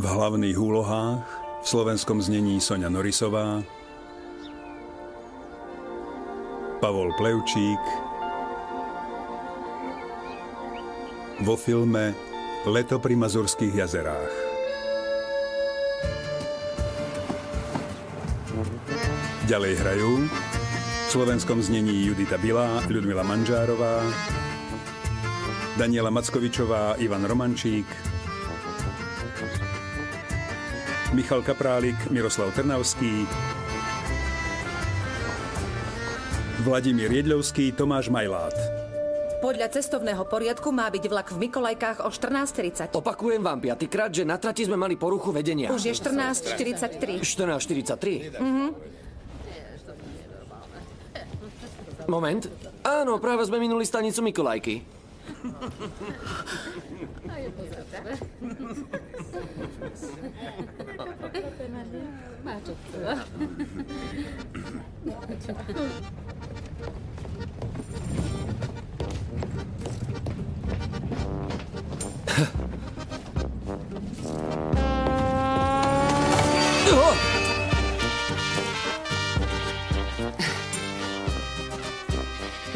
V hlavných úlohách v slovenskom znení Soňa Norisová, Pavol Plevčík, vo filme Leto pri Mazurských jazerách. Ďalej hrajú v slovenskom znení Judita Bilá, Ľudmila Manžárová, Daniela Mackovičová, Ivan Romančík, Michal Kaprálik, Miroslav Trnavský, Vladimír Jedľovský, Tomáš Majlát. Podľa cestovného poriadku má byť vlak v Mikolajkách o 14:30. Opakujem vám piatýkrát, že na trati sme mali poruchu vedenia. Už je 14:43. 14:43? Moment. Áno, práve sme minuli stanicu Mikolajky.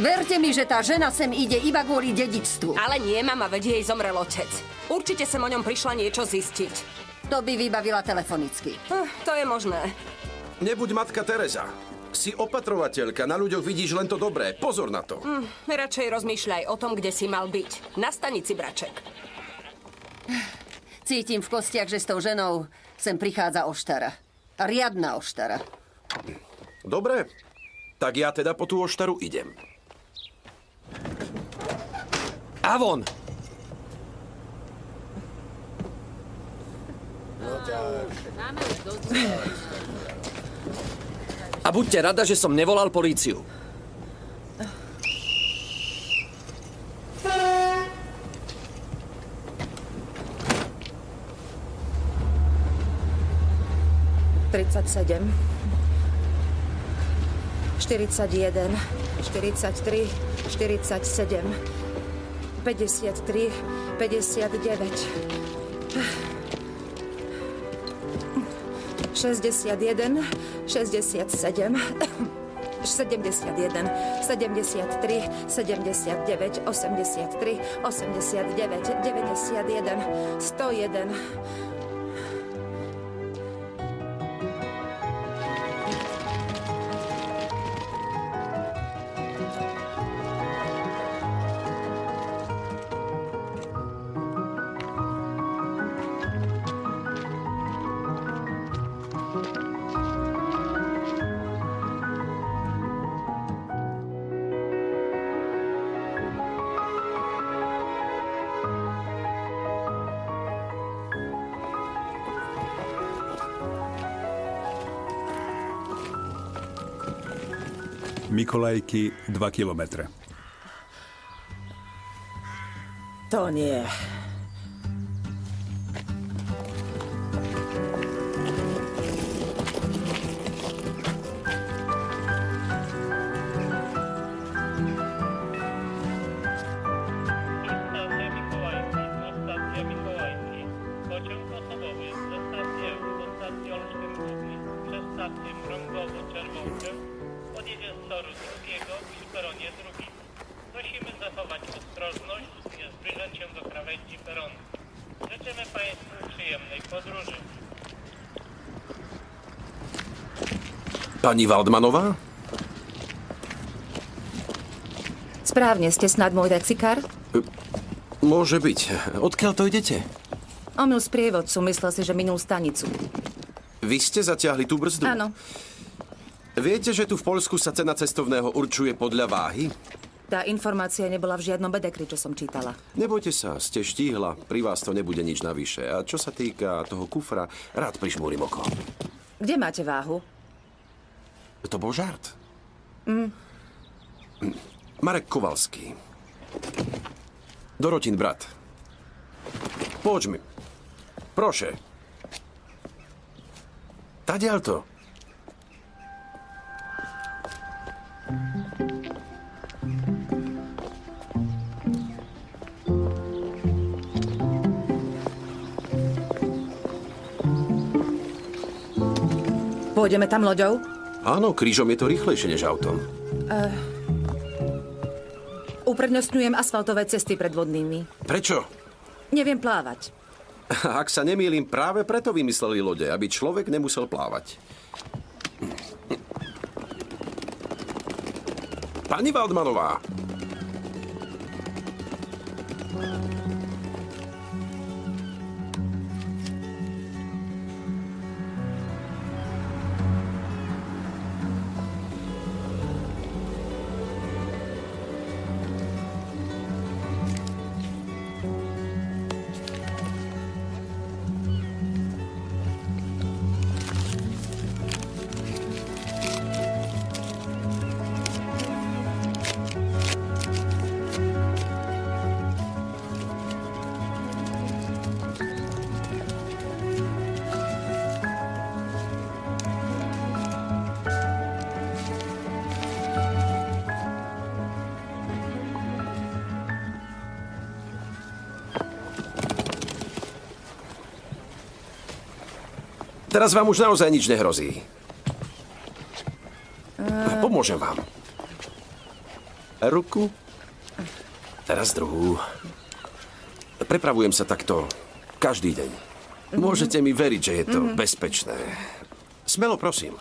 Verte mi, že tá žena sem ide iba kvôli dedičstvu. Ale nie, mama, veď jej zomrel otec. Určite sem o ňom prišla niečo zistiť. To by vybavila telefonicky. To je možné. Nebuď matka Teresa. Si opatrovateľka, na ľuďoch vidíš len to dobré. Pozor na to. Radšej rozmýšľaj o tom, kde si mal byť. Na stanici Braček. Cítim v kostiach, že s tou ženou sem prichádza oštara. Riadna oštara. Dobre, tak ja teda po tú oštaru idem. Avon! A buďte rada, že som nevolal políciu. Tridsaťsedem, 41, 43, 47, 53, 59, 61, 67, 71, 73, 79, 83, 89, 91, 101. Mikolajky 2 kilometre. To nie. Stacja Mikołajki. Pociąg osobowy ze stacji Ełku do stacji Olsztyn Główny przez stację Mrągowo-Czerwonkę odjedzie z toru drugiego przy peronie drugim. Prosimy zachować ostrożność, nie zbliżać się do krawędzi peronu. Życzymy Państwu przyjemnej podróży. Pani Waldmanová? Správne, ste snad môj taxikár? Môže byť. Odkiaľ to idete? Omyl sprievodcu, myslel si, že minul stanicu. Vy ste zatiahli tú brzdu? Áno. Viete, že tu v Poľsku sa cena cestovného určuje podľa váhy? Tá informácia nebola v žiadnom bedekri, čo som čítala. Nebojte sa, ste štíhla. Pri vás to nebude nič navyše. A čo sa týka toho kufra, rád prišmúrim oko. Kde máte váhu? To bol žart. Marek Kovalský. Dorotin brat. Poď mi. Proše. Tadiaľto. Pôjdeme tam loďou? Áno, krížom je to rýchlejšie než autom. Uprednostňujem asfaltové cesty pred vodnými. Prečo? Neviem plávať. Ak sa nemýlim, práve preto vymysleli lode, aby človek nemusel plávať. Pani Waldmanová. Teraz vám už naozaj nič nehrozí. Pomôžem vám. Ruku. Teraz druhú. Prepravujem sa takto každý deň. Môžete mi veriť, že je to bezpečné. Smelo, prosím.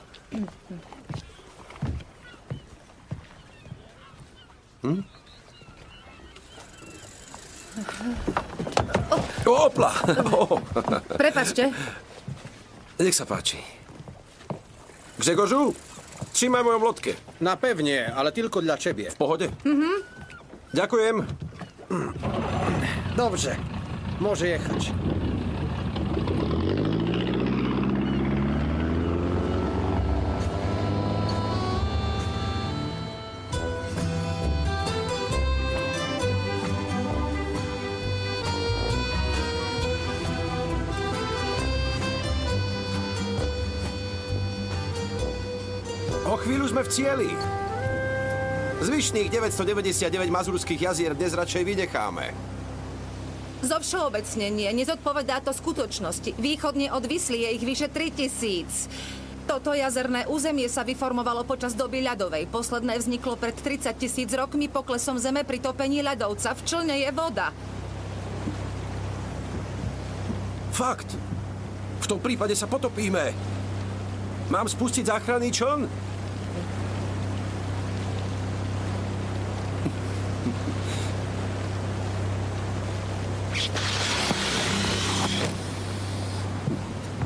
Opla! Prepáčte. Nech sa páči. Grzegorzu, trzymaj moją lodkę. Na pewnie, ale tylko dla ciebie. W pochodzie? Ďakujem. Dobrze, może jechać. O chvíľu sme v cieli. Zvyšných 999 mazurských jazier dnes radšej vynecháme. Zo všeobecnenie nezodpovedá to skutočnosti. Východne od Visly je ich vyše 3000. Toto jazerné územie sa vyformovalo počas doby ľadovej. Posledné vzniklo pred 30 000 rokmi poklesom zeme pri topení ľadovca. V člne je voda. Fakt. V tom prípade sa potopíme. Mám spustiť záchranný čln?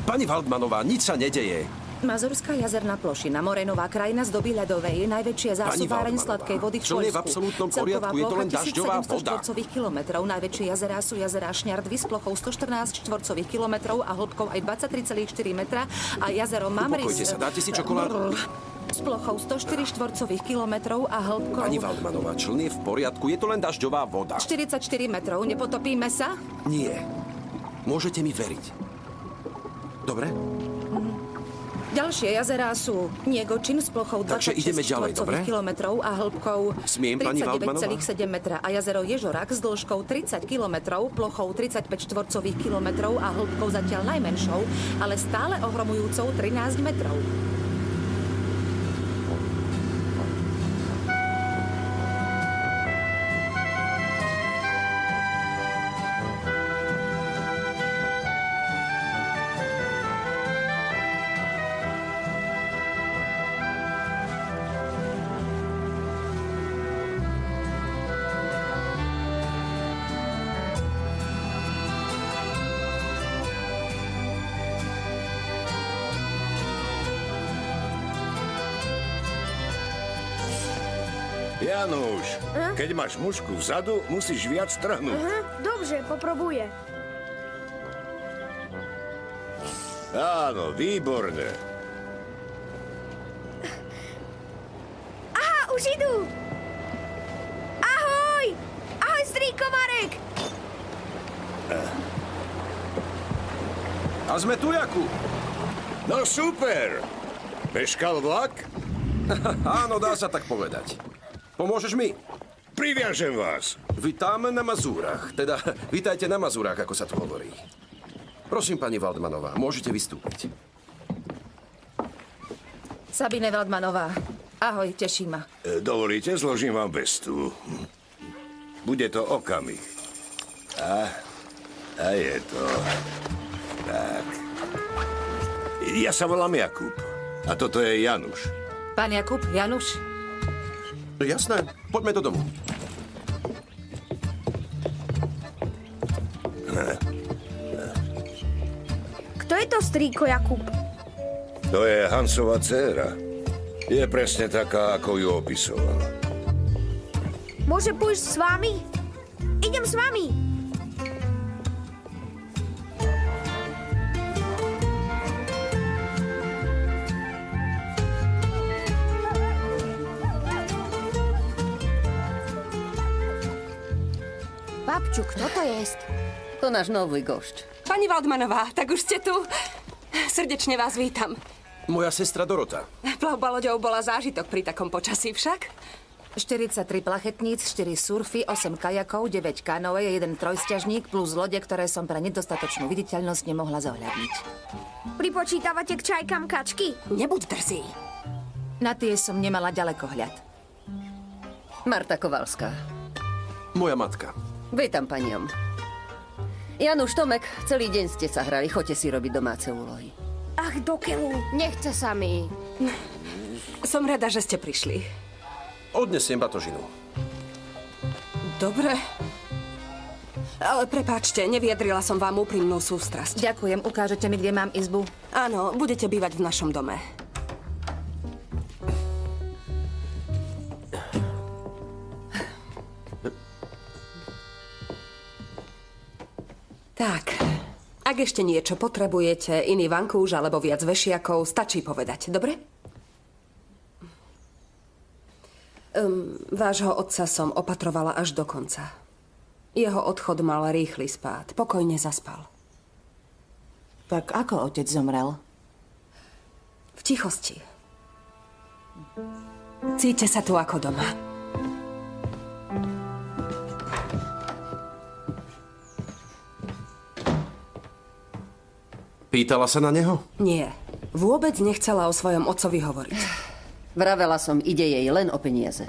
Pani Waldmanová, nič sa nedeje. Mazurská jazerná plošina, morenová krajina z doby ľadovej, najväčšia zásobáreň Waldmanová, sladkej vody v čln je v Poľsku. absolútnom Celková poriadku, je to plocha len dažďová 1700 voda. štvorcových kilometrov. Najväčšie jazerá sú jazerá Šňardvy s plochou 114 štvorcových kilometrov a hĺbkou aj 23,4 metra a jazero Mamris Upokojte sa, dáte si čokoládu? s plochou 104 štvorcových kilometrov a hĺbkou Pani Waldmanová, čln je v poriadku, je to len dažďová voda. 44 metrov. Nepotopíme sa? Nie. Môžete mi veriť. Dobre? Ďalšie jazerá sú Niegočin s plochou Takže 26 ideme ďalej, štvorcových dobre? kilometrov a hĺbkou Smiem, pani Waldmanová? 39,7 metra a jazero Ježorak s dĺžkou 30 kilometrov, plochou 35 štvorcových kilometrov a hĺbkou zatiaľ najmenšou, ale stále ohromujúcou 13 metrov. Januš, keď máš mužku vzadu, musíš viac trhnúť. Dobrze, popróbuję. Áno, výborne. Aha, už idú! Ahoj! Ahoj, strýko Marek! A sme tu, Jakub. No super! Meškal vlak? Áno, dá sa tak povedať. Pomôžeš mi? Priviažem vás. Vítáme na Mazúrach. Teda, vítajte na Mazúrach, ako sa tu hovorí. Prosím, pani Waldmanová, môžete vystúpiť. Sabine Waldmanová. Ahoj, teší ma. Dovolíte, zložím vám vestu. Bude to okamih. A je to... Tak. Ja sa volám Jakub. A toto je Januš. Pán Jakub, Januš? No jasné, poďme do domu. Kto je to strýko Jakub? To je Hansova dcéra. Je presne taká, ako ju opisoval. Môže pôjsť s vami? Idem s vami. Babču, kto to jest? To náš nový gošť. Pani Waldmanová, tak už ste tu. Srdečne vás vítam. Moja sestra Dorota. Plavba loďou bola zážitok pri takom počasí však. 43 plachetníc, 4 surfy, 8 kajakov, 9 kanoe, 1 trojsťažník plus lode, ktoré som pre nedostatočnú viditeľnosť nemohla zohľadniť. Pripočítavate k čajkám kačky? Nebuď drzý. Na tie som nemala ďalekohľad. Marta Kovalská. Moja matka. Vítam, paniom. Januš, Tomek, celý deň ste sa hrali. Choďte si robiť domáce úlohy. Ach, do keľu. Nechce sa mi. Som rada, že ste prišli. Odnesiem batožinu. Dobre. Ale prepáčte, nevyjadrila som vám úprimnú sústrasť. Ďakujem, ukážete mi, kde mám izbu? Áno, budete bývať v našom dome. Tak, ak ešte niečo potrebujete, iný vankúš alebo viac vešiakov, stačí povedať, dobre? Vášho otca som opatrovala až do konca. Jeho odchod mal rýchly spád, pokojne zaspal. Tak ako otec zomrel? V tichosti. Cíťte sa tu ako doma. Pýtala sa na neho? Nie, vôbec nechcela o svojom otcovi hovoriť. Vravela som, ide jej len o peniaze.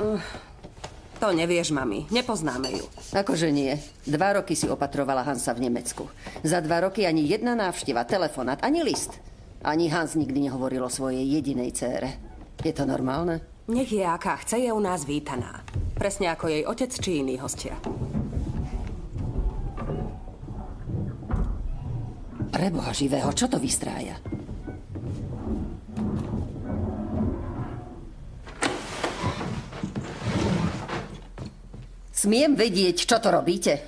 To nevieš, mami, nepoznáme ju. Akože nie. 2 roky si opatrovala Hansa v Nemecku. Za 2 roky ani jedna návšteva, telefonát, ani list. Ani Hans nikdy nehovoril o svojej jedinej dcére. Je to normálne? Nech je aká chce, je u nás vítaná. Presne ako jej otec či iní hostia. Preboha živého, čo to vystrája? Smiem vedieť, čo to robíte?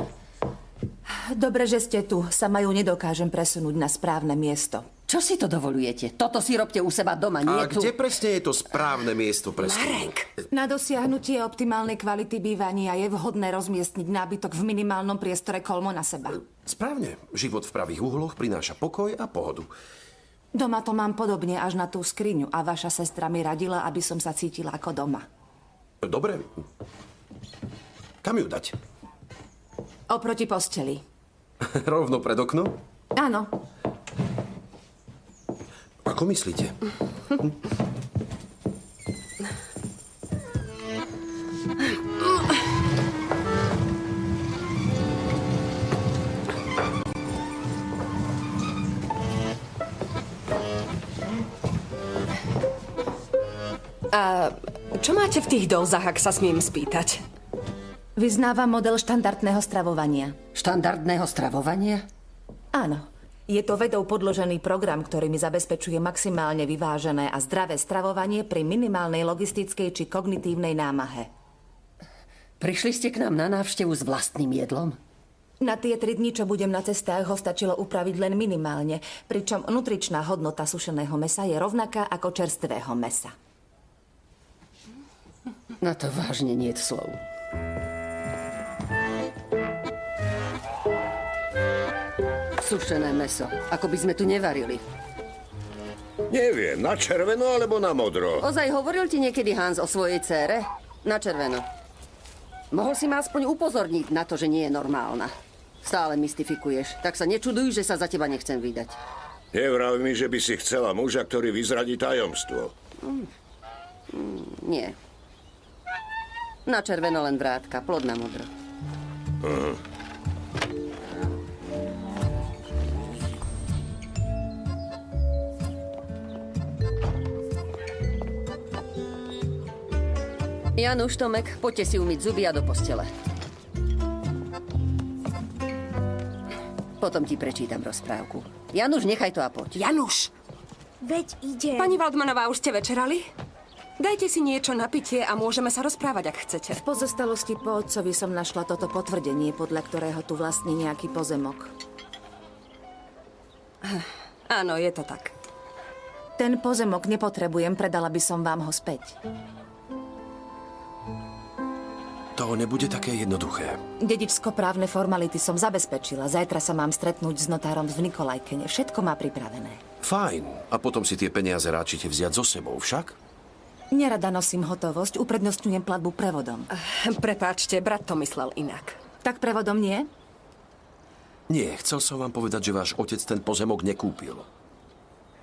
Dobre, že ste tu. Sama ju nedokážem presunúť na správne miesto. Čo si to dovolujete? Toto si robte u seba doma, nie A tu. kde presne je to správne miesto pre Marek! Na dosiahnutie optimálnej kvality bývania je vhodné rozmiestniť nábytok v minimálnom priestore kolmo na seba. Správne. Život v pravých uhloch prináša pokoj a pohodu. Doma to mám podobne až na tú skriňu a vaša sestra mi radila, aby som sa cítila ako doma. Dobre. Kam ju dať? Oproti posteli. Rovno pred okno? Áno. Ako myslíte? A čo máte v tých dozách, ak sa smiem spýtať? Vyznávam model štandardného stravovania. Štandardného stravovania? Áno. Je to vedou podložený program, ktorý mi zabezpečuje maximálne vyvážené a zdravé stravovanie pri minimálnej logistickej či kognitívnej námahe. Prišli ste k nám na návštevu s vlastným jedlom? Na tie 3 dni, čo budem na cestách, ho stačilo upraviť len minimálne, pričom nutričná hodnota sušeného mesa je rovnaká ako čerstvého mesa. Na to vážne niet slov. Sušené mäso. Ako by sme tu nevarili. Neviem, na červeno alebo na modro. Ozaj hovoril ti niekedy Hans o svojej dcére? Na červeno. Mohol si ma aspoň upozorniť na to, že nie je normálna. Stále mystifikuješ. Tak sa nečuduj, že sa za teba nechcem vydať. Nevrav mi, že by si chcela muža, ktorý vyzradí tajomstvo. Nie. Na červeno len vrátka, plod na modro. Januš, Tomek, poďte si umyť zuby a do postele. Potom ti prečítam rozprávku. Januš, nechaj to a poď. Januš! Veď ide. Pani Waldmanová, už ste večerali? Dajte si niečo na pitie a môžeme sa rozprávať, ak chcete. V pozostalosti po otcovi som našla toto potvrdenie, podľa ktorého tu vlastní nejaký pozemok. Áno, je to tak. Ten pozemok nepotrebujem, predala by som vám ho späť. To nebude také jednoduché. Dedičsko-právne formality som zabezpečila. Zajtra sa mám stretnúť s notárom v Nikolajkene. Všetko má pripravené. Fajn. A potom si tie peniaze ráčite vziať so sebou, však? Nerada nosím hotovosť, uprednostňujem platbu prevodom. Prepáčte, brat to myslel inak. Tak prevodom nie? Nie, chcel som vám povedať, že váš otec ten pozemok nekúpil.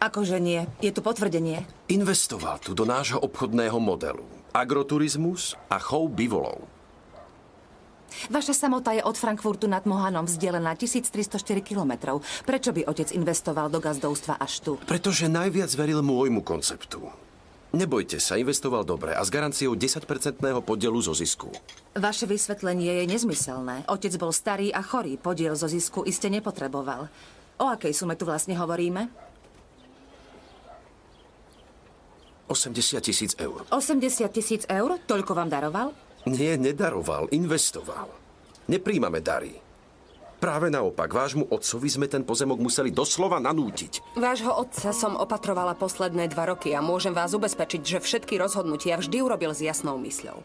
Akože nie? Je tu potvrdenie. Investoval tu do nášho obchodného modelu. Agroturizmus a chov bivolov. Vaša samota je od Frankfurtu nad Mohanom vzdialená 1304 kilometrov. Prečo by otec investoval do gazdovstva až tu? Pretože najviac veril môjmu konceptu. Nebojte sa, investoval dobre a s garanciou 10% podielu zo zisku. Vaše vysvetlenie je nezmyselné. Otec bol starý a chorý. Podiel zo zisku iste nepotreboval. O akej sume tu vlastne hovoríme? 80 000 eur. 80 000 eur? Toľko vám daroval? Nie, nedaroval, investoval. Nepríjmame dary. Práve naopak, vášmu otcovi sme ten pozemok museli doslova nanútiť. Vášho otca som opatrovala posledné 2 roky a môžem vás ubezpečiť, že všetky rozhodnutia vždy urobil s jasnou mysľou.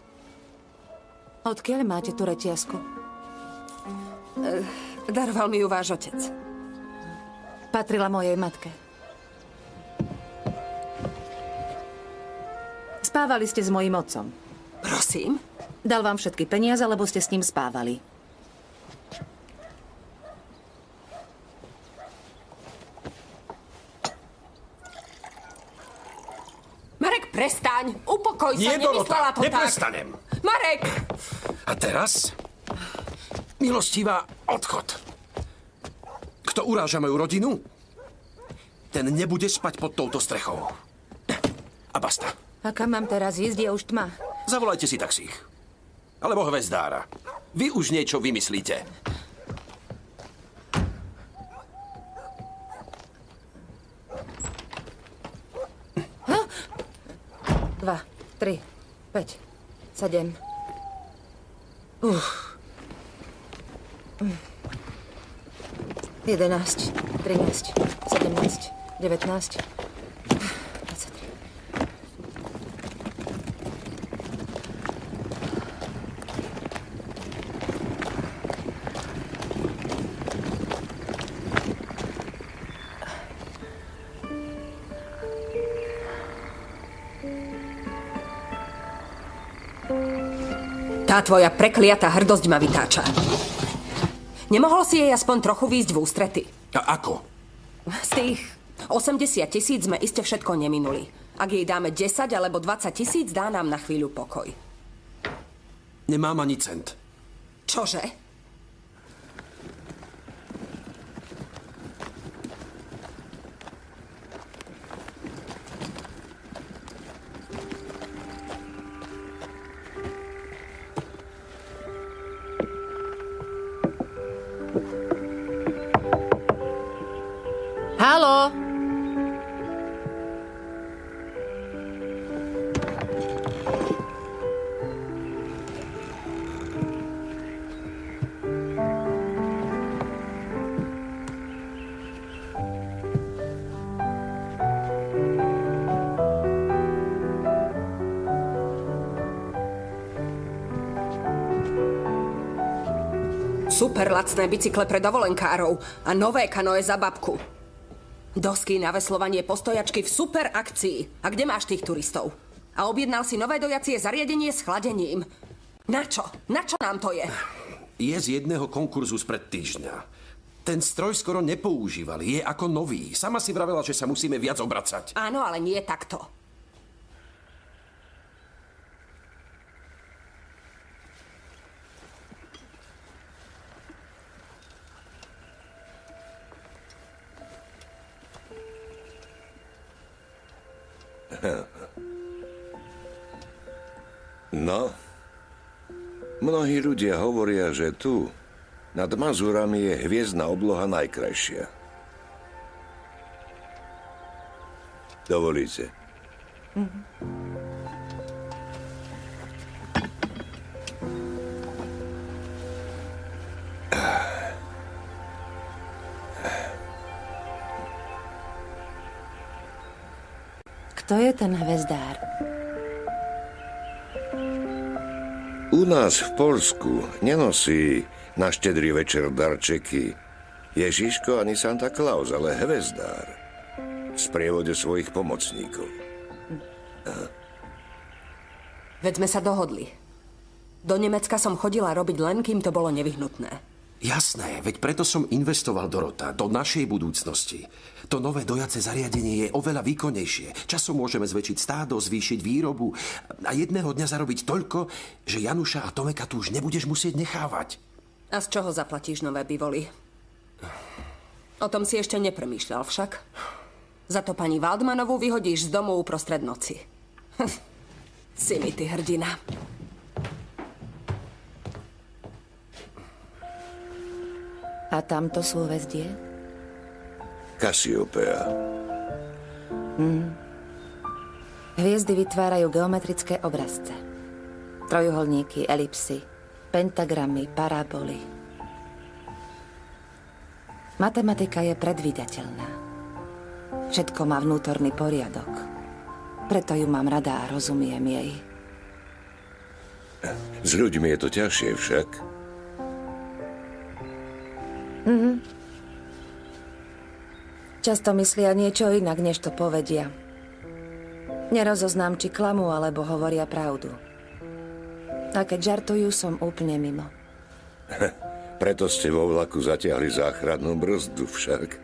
Odkiaľ máte tú reťazku? Daroval mi ju váš otec. Patrila mojej matke. Spávali ste s mojím otcom. Prosím? Dal vám všetky peniaze, lebo ste s ním spávali. Marek, prestaň! Upokoj sa, Nie, nemyslela Dorota, to neprestanem. tak! Marek! A teraz, milostivá, odchod. Kto uráža moju rodinu, ten nebude spať pod touto strechou. A basta. A kam mám teraz ísť? Je už tma. Zavolajte si taxích. Alebo hvezdára. Vy už niečo vymyslíte. Dva, 3, 5, 7. 11, 13, 17, 19, 23. Tá tvoja prekliatá hrdosť ma vytáča. Nemohol si jej aspoň trochu výjsť v ústrety? A ako? Z tých 80 000 sme iste všetko neminuli. Ak jej dáme 10 alebo 20 000, dá nám na chvíľu pokoj. Nemám ani cent. Čože? Haló? Super lacné bicykle pre dovolenkárov a nové kanoe za babku. Dosky na veslovanie postojačky v super akcii. A kde máš tých turistov? A objednal si nové dojacie zariadenie s chladením. Na čo? Na čo nám to je? Je z jedného konkurzu spred týždňa. Ten stroj skoro nepoužívali, je ako nový. Sama si vravela, že sa musíme viac obracať. Áno, ale nie takto. No, mnohí ľudia hovoria, že tu, nad Mazurami, je hviezdna obloha najkrajšia. Dovolíte? Kto je ten hvezdár? U nás v Poľsku nenosí na štedrý večer darčeky Ježiško ani Santa Claus, ale hvezdár v sprievode svojich pomocníkov. Veď sme sa dohodli. Do Nemecka som chodila robiť len, kým to bolo nevyhnutné. Jasné, veď preto som investoval, Dorota, do našej budúcnosti. To nové dojace zariadenie je oveľa výkonnejšie. Časom môžeme zväčšiť stádo, zvýšiť výrobu a jedného dňa zarobiť toľko, že Januša a Tomeka tu už nebudeš musieť nechávať. A z čoho zaplatíš nové bivoly? O tom si ešte nepremýšľal však. Za to pani Waldmanovú vyhodíš z domu uprostred noci. Si mi ty hrdina. A tamto súhvezdie? Kasiopea. Hviezdy vytvárajú geometrické obrazce. Trojuholníky, elipsy, pentagramy, paraboly. Matematika je predvídateľná. Všetko má vnútorný poriadok. Preto ju mám rada a rozumiem jej. S ľuďmi je to ťažšie však. Často myslia niečo inak, než to povedia. Nerozoznám, či klamú, alebo hovoria pravdu. A keď žartujú, som úplne mimo. Preto ste vo vlaku zatiahli záchrannú brzdu však.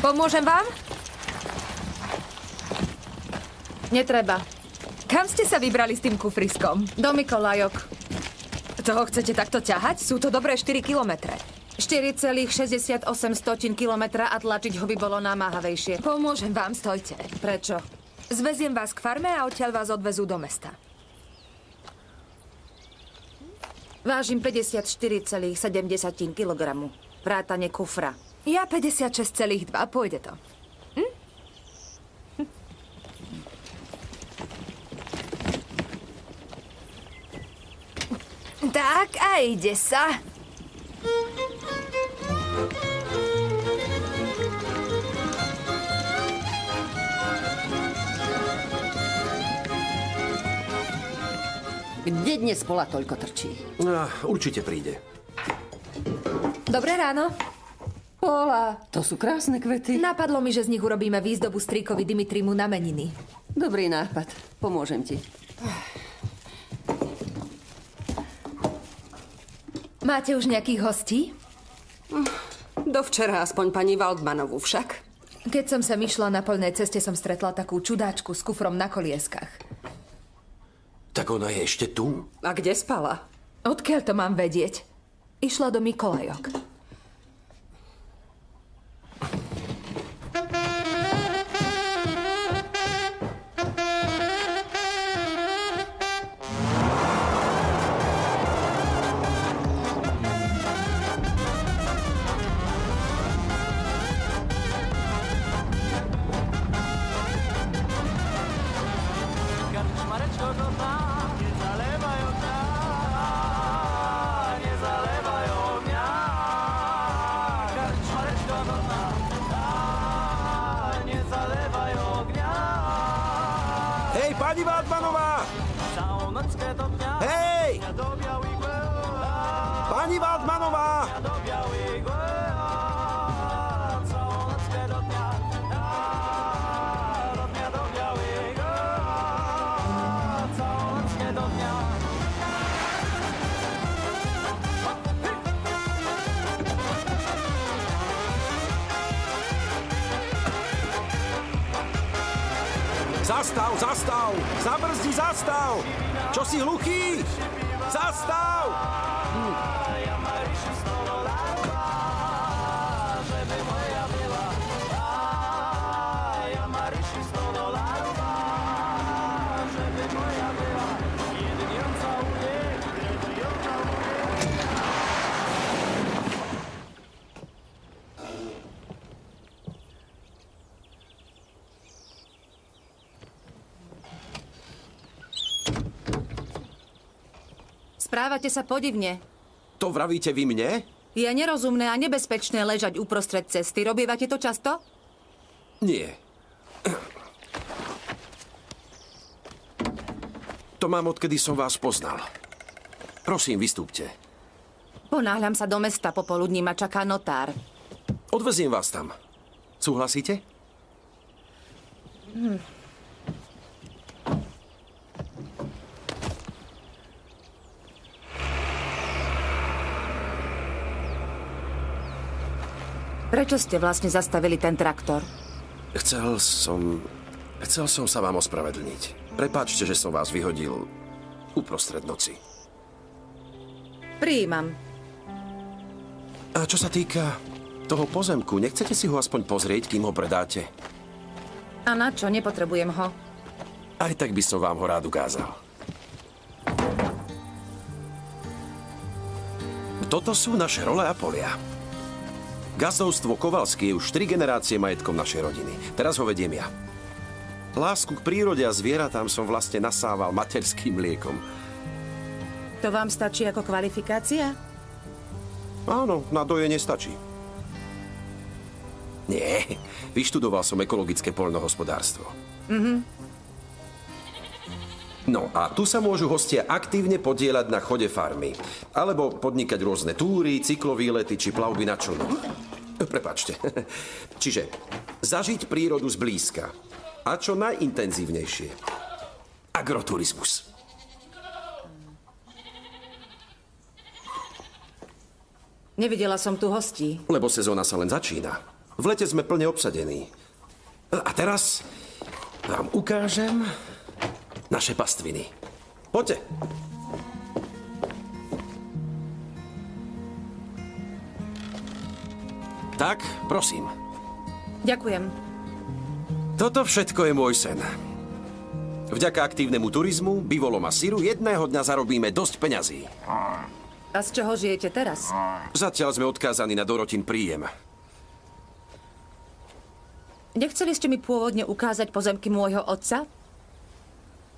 Pomôžem vám? Netreba. Kam ste sa vybrali s tým kufriskom? Do Mikolajok. Toho chcete takto ťahať? Sú to dobré 4 kilometre. 4,68 kilometra a tlačiť ho by bolo namáhavejšie. Pomôžem vám, stojte. Prečo? Zveziem vás k farme a odtiaľ vás odvezú do mesta. Vážim 54,7 kg. Vrátane kufra. Ja 56,2, pôjde to. Tak a ide sa. Kde dnes Pola toľko trčí? Určite príde. Dobré ráno. Pola, to sú krásne kvety. Napadlo mi, že z nich urobíme výzdobu strýkovi Dimitrimu na meniny. Dobrý nápad. Pomôžem ti. Máte už nejakých hostí? Dovčera aspoň pani Waldmanovú však. Keď som sa myšla na poľnej ceste, som stretla takú čudáčku s kufrom na kolieskach. Tak ona je ešte tu? A kde spala? Odkiaľ to mám vedieť? Išla do Mikolajok. Hej, pani Valdmanová! Hej! Pani Valdmanová! Zastav, zastav! Zabrzdi, zastav! Čo si hluchý? Zastav! Správate sa podivne. To vravíte vy mne? Je nerozumné a nebezpečné ležať uprostred cesty. Robievate to často? Nie. To mám, odkedy som vás poznal. Prosím, vystúpte. Ponáhľam sa do mesta, popoludní ma čaká notár. Odveziem vás tam. Súhlasíte? Prečo ste vlastne zastavili ten traktor? Chcel som sa vám ospravedlniť. Prepáčte, že som vás vyhodil uprostred noci. Prijímam. A čo sa týka toho pozemku, nechcete si ho aspoň pozrieť, kým ho predáte? A na čo? Nepotrebujem ho. Aj tak by som vám ho rád ukázal. Toto sú naše role a polia. Gazdovstvo Kovalský je už 3 generácie majetkom našej rodiny. Teraz ho vediem ja. Lásku k prírode a zvieratám som vlastne nasával materským mliekom. To vám stačí ako kvalifikácia? Áno, na dojenie stačí. Nie, vyštudoval som ekologické poľnohospodárstvo. No a tu sa môžu hostia aktívne podieľať na chode farmy. Alebo podnikať rôzne túry, cyklovýlety či plavby na člnoch. Prepáčte. Čiže zažiť prírodu zblízka. A čo najintenzívnejšie. Agroturizmus. Nevidela som tu hostí. Lebo sezóna sa len začína. V lete sme plne obsadení. A teraz vám ukážem naše pastviny. Poďte. Tak, prosím. Ďakujem. Toto všetko je môj sen. Vďaka aktívnemu turizmu, bivolom a syru jedného dňa zarobíme dosť peňazí. A z čoho žijete teraz? Zatiaľ sme odkázaní na Dorotin príjem. Nechceli ste mi pôvodne ukázať pozemky môjho otca?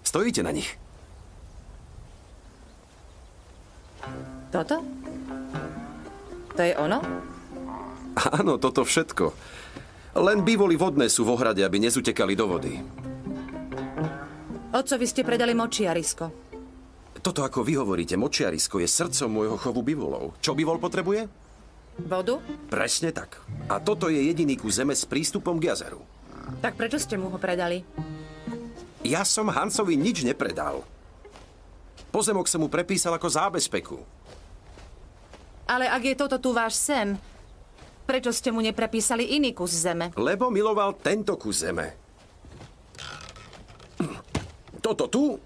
Stojíte na nich. Toto? To je ono? Áno, toto všetko. Len bývoli vodné sú v ohrade, aby nezutekali do vody. Otcovi ste predali močiarisko. Toto, ako vy hovoríte, močiarisko je srdcom môjho chovu bivolov. Čo bivol potrebuje? Vodu? Presne tak. A toto je jediný kus zeme s prístupom k jazeru. Tak prečo ste mu ho predali? Ja som Hansovi nič nepredal. Pozemok som mu prepísal ako zábezpeku. Ale ak je toto tu váš sen, prečo ste mu neprepísali iný kus zeme? Lebo miloval tento kus zeme. Toto tu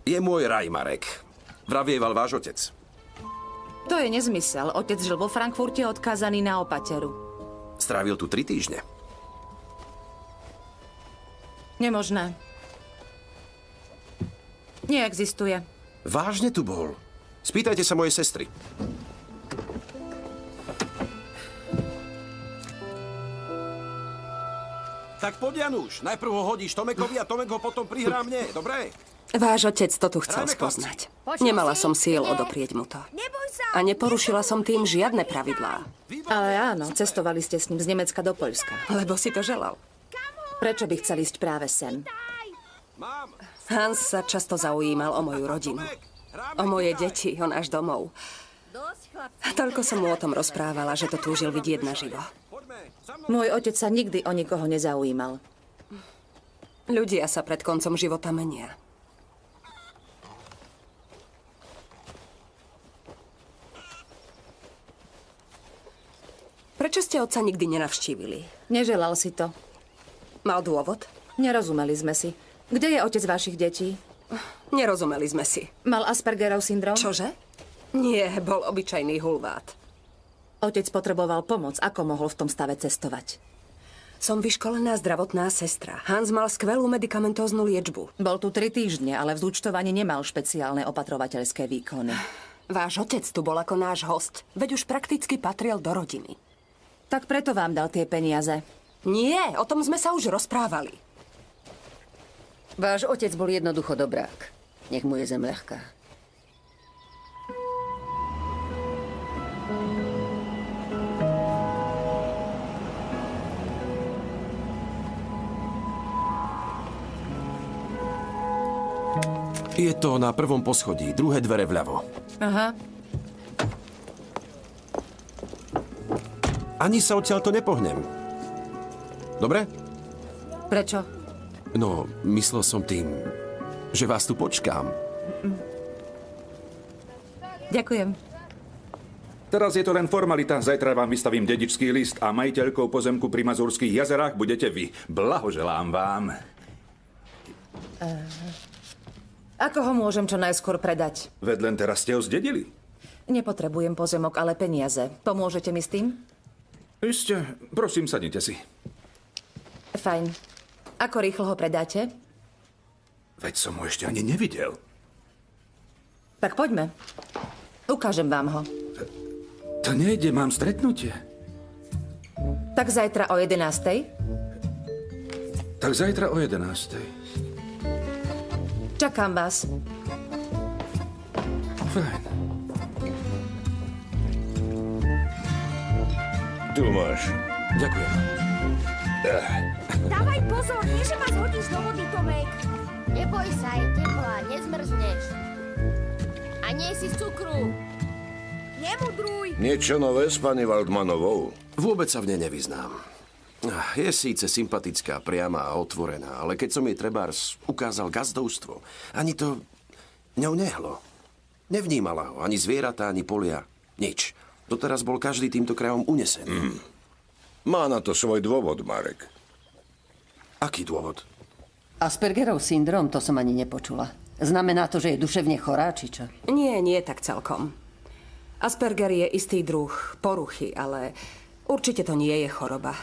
je môj raj, Marek. Vravieval váš otec. To je nezmysel. Otec žil vo Frankfurte odkázaný na opateru. Strávil tu 3 týždne. Nemožné. Neexistuje. Vážne tu bol. Spýtajte sa mojej sestry. Tak poď, Januš. Najprv ho hodíš Tomekovi a Tomek ho potom prihrá mne. Dobre? Váš otec to tu chcel spoznať. Nemala som síl odoprieť mu to. Neboj sa! A neporušila som tým žiadne pravidlá. Ale áno, cestovali ste s ním z Nemecka do Poľska. Lebo si to želal. Prečo by chceli ísť práve sem? Hans sa často zaujímal o moju rodinu. O moje deti, o náš domov. Toľko som mu o tom rozprávala, že to túžil vidieť naživo. Môj otec sa nikdy o nikoho nezaujímal. Ľudia sa pred koncom života menia. Prečo ste otca nikdy nenavštívili? Neželal si to. Mal dôvod? Nerozumeli sme si. Kde je otec vašich detí? Nerozumeli sme si. Mal Aspergerov syndrom? Čože? Nie, bol obyčajný hulvát. Otec potreboval pomoc. Ako mohol v tom stave cestovať? Som vyškolená zdravotná sestra. Hans mal skvelú medikamentóznu liečbu. Bol tu 3 týždne, ale v zúčtovaní nemal špeciálne opatrovateľské výkony. Váš otec tu bol ako náš host. Veď už prakticky patril do rodiny. Tak preto vám dal tie peniaze. Nie, o tom sme sa už rozprávali. Váš otec bol jednoducho dobrák. Nech mu je zem ľahká. Je to na prvom poschodí, druhé dvere vľavo. Aha. Ani sa odtiaľto nepohnem. Dobre? Prečo? No, myslel som tým, že vás tu počkám. Ďakujem. Teraz je to len formalita. Zajtra vám vystavím dedičský list a majiteľkou pozemku pri Mazurských jazerách budete vy. Blahoželám vám. Ako ho môžem čo najskôr predať? Veď len teraz ste ho zdedili. Nepotrebujem pozemok, ale peniaze. Pomôžete mi s tým? Isté, prosím, sadnite si. Fajn. Ako rýchlo ho predáte? Veď som ho ešte ani nevidel. Tak poďme. Ukážem vám ho. To nejde, mám stretnutie. Tak zajtra o 11:00? Tak zajtra o 11:00. Čakám vás. Fajn. Tu máš. Ďakujem. Dávaj pozor, nie že ma zhodíš do vody, Tomek. Neboj sa, je teplá, nezmrzneš. A nie si z cukru. Nemudruj. Niečo nové s pani Waldmanovou? Vôbec sa v nej nevyznám. Je síce sympatická, priama a otvorená, ale keď som jej trebárs ukázal gazdovstvo, ani to ňou nehlo. Nevnímala ho, ani zvieratá, ani polia. Nič. Doteraz bol každý týmto krajom unesený. Má na to svoj dôvod, Marek. Aký dôvod? Aspergerov syndrom, to som ani nepočula. Znamená to, že je duševne chorá, či čo? Nie, nie tak celkom. Asperger je istý druh poruchy, ale určite to nie je choroba.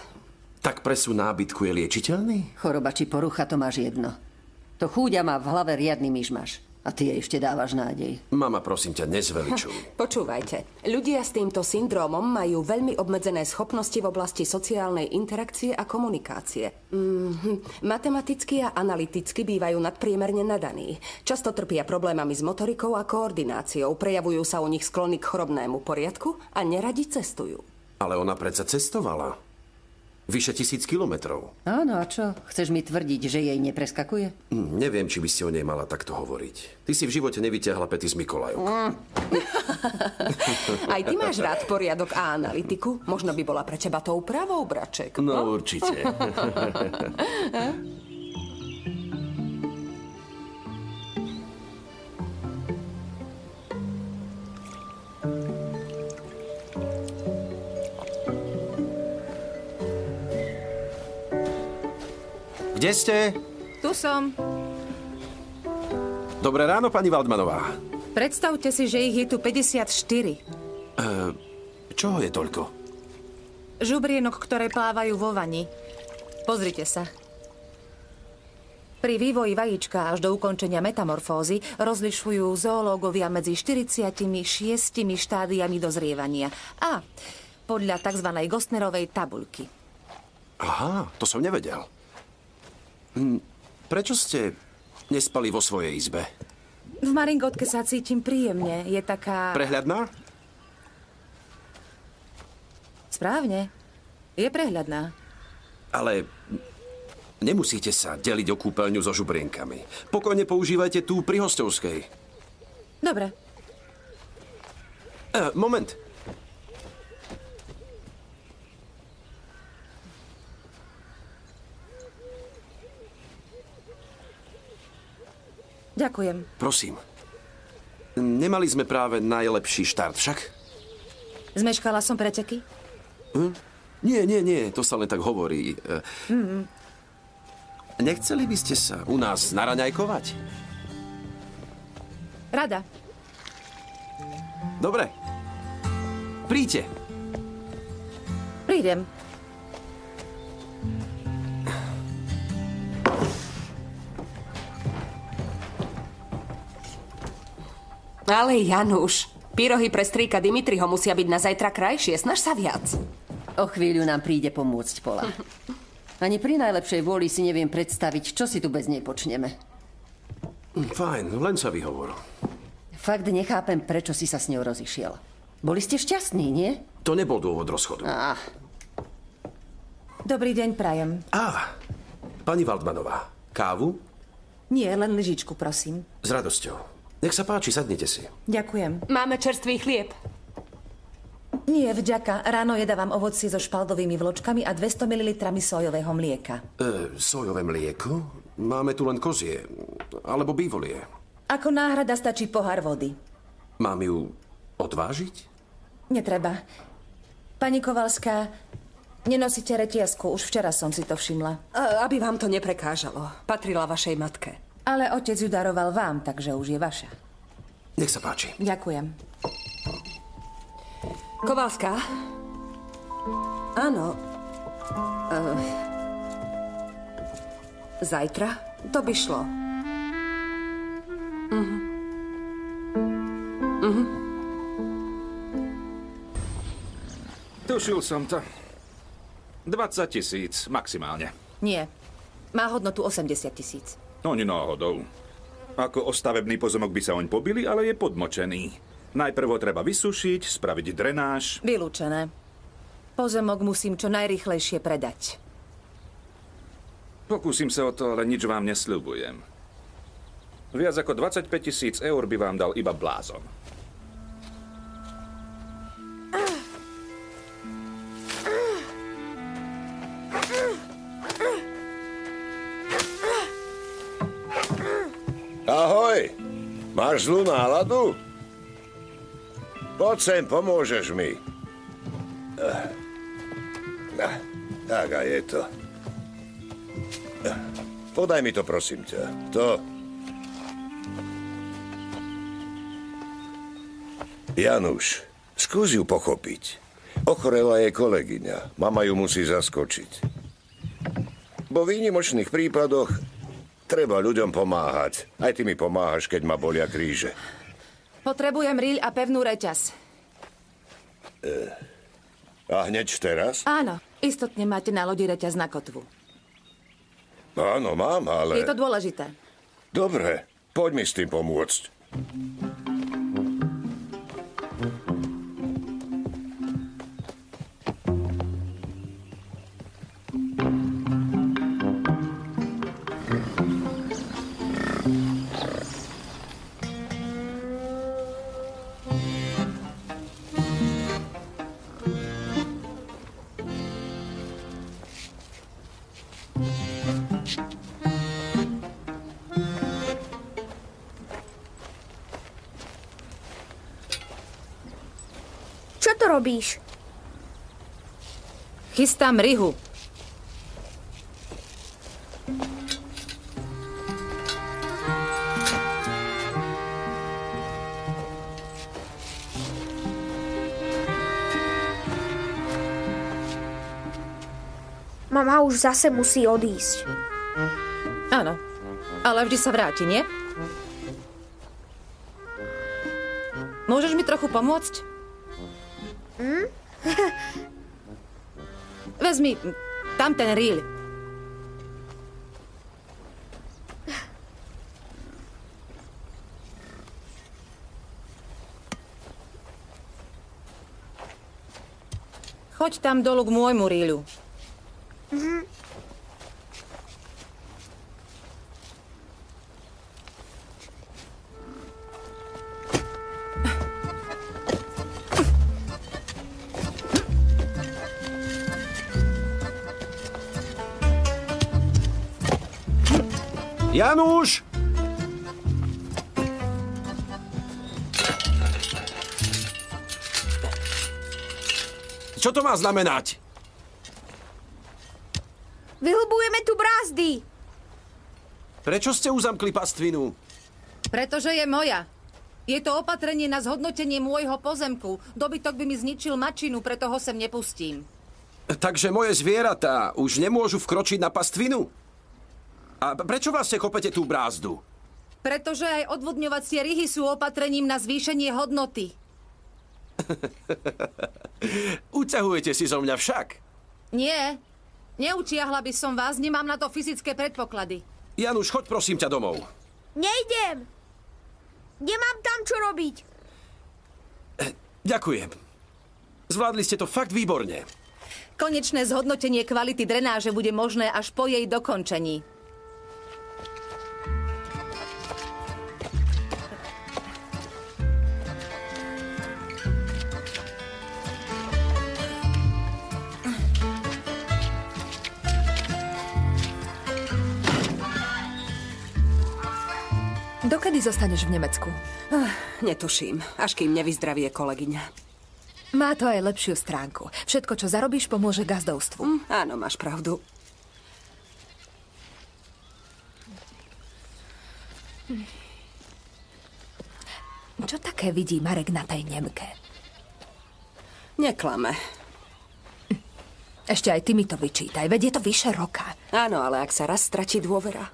Tak presun nábytku je liečiteľný? Choroba či porucha, to máš jedno. To chúďa má v hlave riadny myšmaš. A ty jej ešte dávaš nádej. Mama, prosím ťa, nezveličuj. Počúvajte, ľudia s týmto syndrómom majú veľmi obmedzené schopnosti v oblasti sociálnej interakcie a komunikácie. Matematicky a analyticky bývajú nadpriemerne nadaní. Často trpia problémami s motorikou a koordináciou, prejavujú sa u nich sklony k chorobnému poriadku a neradi cestujú. Ale ona predsa cestovala. Vyše 1000 kilometrov. Áno, a čo? Chceš mi tvrdiť, že jej nepreskakuje? Neviem, či by ste o nej mala takto hovoriť. Ty si v živote nevyťahla pety z Mikolajok. Aj ty máš rád poriadok a analytiku? Možno by bola pre teba tou pravou, braček. No, určite. Kde ste? Tu som. Dobré ráno, pani Waldmanová. Predstavte si, že ich je tu 54. Čoho je toľko? Žubrienok, ktoré plávajú vo vani. Pozrite sa. Pri vývoji vajíčka až do ukončenia metamorfózy rozlišujú zoológovia medzi 46 štádiami dozrievania a podľa tzv. Gostnerovej tabuľky. Aha, to som nevedel. Prečo ste Nespali vo svojej izbe. V Maringotke sa cítim príjemne. Je taká... Prehľadná? Správne. Je prehľadná. Ale nemusíte sa deliť o kúpeľňu so žubrienkami. Pokojne používajte tú pri hostovskej. Dobre. Moment. Ďakujem. Prosím. Nemali sme práve najlepší štart, však? Zmeškala som preteky? Nie, to sa len tak hovorí. Nechceli by ste sa u nás naraňajkovať? Rada. Dobre. Príďte. Prídem. Ale Januš, pyrohy pre strýka Dimitriho musia byť na zajtra krajšie. Snaž sa viac. O chvíľu nám príde pomôcť Pola. Ani pri najlepšej vôli si neviem predstaviť, čo si tu bez nej počneme. Fajn, len sa vyhovor. Fakt nechápem, prečo si sa s ňou rozišiel. Boli ste šťastní, nie? To nebol dôvod rozchodu. Dobrý deň, prajem. Pani Waldmanová, kávu? Nie, len lyžičku, prosím. S radosťou. Nech sa páči, sadnite si. Ďakujem. Máme čerstvý chlieb. Nie, vďaka. Ráno jedávam ovocie so špaldovými vločkami a 200 ml sojového mlieka. Sojové mlieko? Máme tu len kozie. Alebo bývolie. Ako náhrada stačí pohár vody. Mám ju odvážiť? Netreba. Pani Kovalská, nenosíte retiasku. Už včera som si to všimla. Aby vám to neprekážalo. Patrila vašej matke. Ale otec ju daroval vám, takže už je vaša. Nech sa páči. Ďakujem. Kovalská? Áno. Zajtra? To by šlo. Tušil som to. 20 000 maximálne. Nie. Má hodnotu 80 000. Oni náhodou. Ako o stavebný pozemok by sa oň pobili, ale je podmočený. Najprv ho treba vysušiť, spraviť drenáž. Vylúčené. Pozemok musím čo najrýchlejšie predať. Pokúsim sa o to, ale nič vám nesľubujem. Viac ako 25 000 eur by vám dal iba blázon. Ahoj! Máš zlú náladu? Poď sem, pomôžeš mi. Tak a je to. Podaj mi to, prosím ťa. To. Januš, skús ju pochopiť. Ochorela je kolegyňa. Mama ju musí zaskočiť. Vo výnimočných prípadoch treba ľuďom pomáhať. Aj ty mi pomáhaš, keď ma bolia kríže. Potrebujem rýľ a pevnú reťaz. A hneď teraz? Áno, istotne máte na lodi reťaz na kotvu. Áno, mám, ale... Je to dôležité. Dobre, poď mi s tým pomôcť. Čo to robíš? Chystám ryhu. Mama už zase musí odísť. Áno, ale vždy sa vráti, nie? Môžeš mi trochu pomôcť? Vezmi tam ten rýľ. Choď tam dolu k môjmu rýľu. Januš! Čo to má znamenať? Vyhlbujeme tu brázdy. Prečo ste uzamkli pastvinu? Pretože je moja. Je to opatrenie na zhodnotenie môjho pozemku. Dobytok by mi zničil mačinu, preto ho sem nepustím. Takže moje zvieratá už nemôžu vkročiť na pastvinu? A prečo vlastne kopete tú brázdu? Pretože aj odvodňovacie ryhy sú opatrením na zvýšenie hodnoty. Uťahujete si zo mňa však. Nie, neutiahla by som vás, nemám na to fyzické predpoklady. Januš, choď prosím ťa domov. Nejdem. Nemám tam čo robiť. Ďakujem. Zvládli ste to fakt výborne. Konečné zhodnotenie kvality drenáže bude možné až po jej dokončení. Dokedy zostaneš v Nemecku? Netuším, až kým nevyzdravie kolegyňa. Má to aj lepšiu stránku. Všetko, čo zarobíš, pomôže gazdovstvu. Áno, máš pravdu. Čo také vidí Marek na tej Nemke? Neklame. Ešte aj ty mi to vyčítaj, veď je to vyše roka. Áno, ale ak sa raz stratí dôvera.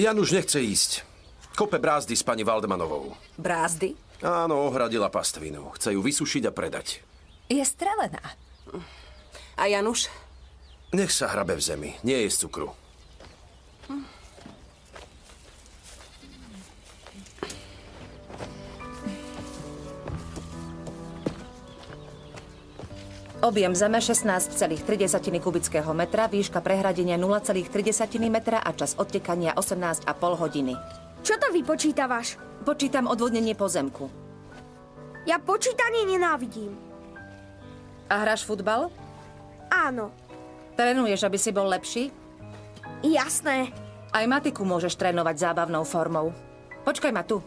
Januš nechce ísť. Kope brázdy s pani Valdemanovou. Brázdy? Áno, ohradila pastvinu. Chce ju vysušiť a predať. Je strelená. A Januš? Nech sa hrabe v zemi. Nie je z cukru. Objem zeme 16,3 kubického metra, výška prehradenia 0,3 metra a čas odtekania 18,5 hodiny. Čo to vypočítavaš? Počítam odvodnenie pozemku. Ja počítanie nenávidím. A hráš futbal? Áno, Trénuješ, aby si bol lepší? jasné. Aj matiku môžeš trénovať zábavnou formou. Počkaj ma tu.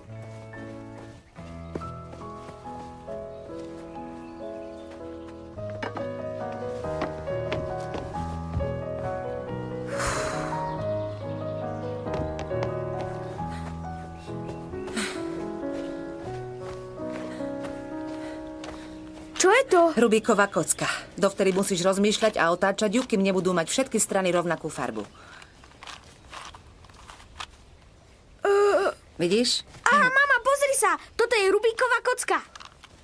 Čo je to? Rubíková kocka. Dovtedy musíš rozmýšľať a otáčať ju, kým nebudú mať všetky strany rovnakú farbu. Vidíš? Aha, mama, pozri sa! Toto je Rubíková kocka.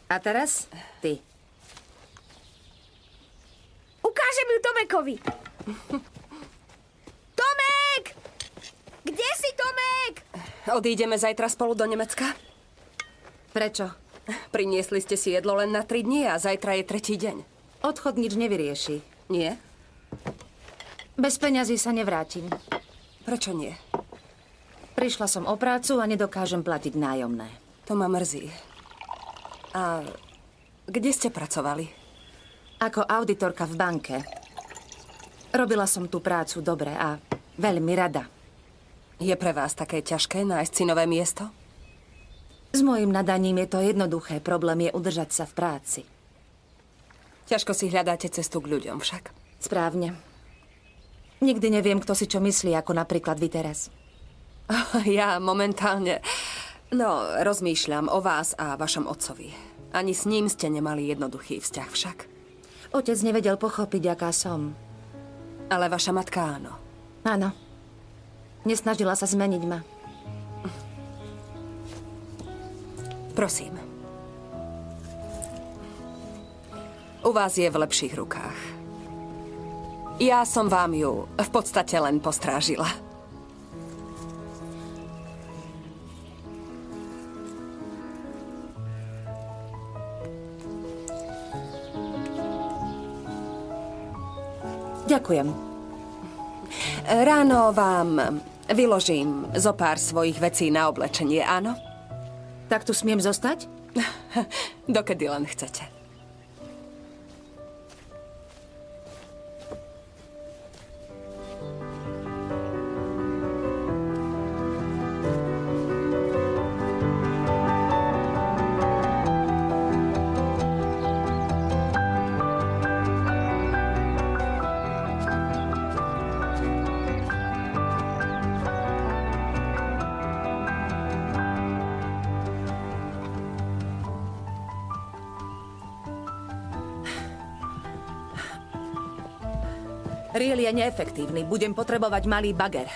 A teraz ty. Ukážem ju Tomekovi. Tomek! Kde si, Tomek? Odídeme zajtra spolu do Nemecka? Prečo? Priniesli ste si jedlo len na 3 dni a zajtra je 3. deň. Odchod nič nevyrieši. Nie? Bez peňazí sa nevrátim. Prečo nie? Prišla som o prácu a nedokážem platiť nájomné. To ma mrzí. A kde ste pracovali? Ako auditorka v banke. Robila som tú prácu dobre a veľmi rada. Je pre vás také ťažké nájsť si nové miesto? S mojím nadaním je to jednoduché. Problém je udržať sa v práci. Ťažko si hľadáte cestu k ľuďom však. Správne. Nikdy neviem, kto si čo myslí, ako napríklad vy teraz. Ja momentálne... No, rozmýšľam o vás a vašom otcovi. Ani s ním ste nemali jednoduchý vzťah však. Otec nevedel pochopiť, aká som. Ale vaša matka áno. Áno. Nesnažila sa zmeniť ma. Prosím. U vás je v lepších rukách. Ja som vám ju v podstate len postrážila. Ďakujem. Ráno vám vyložím zo pár svojich vecí na oblečenie, áno? Tak tu smiem zostať? Dokedy len chcete. Riel je neefektívny. Budem potrebovať malý bager.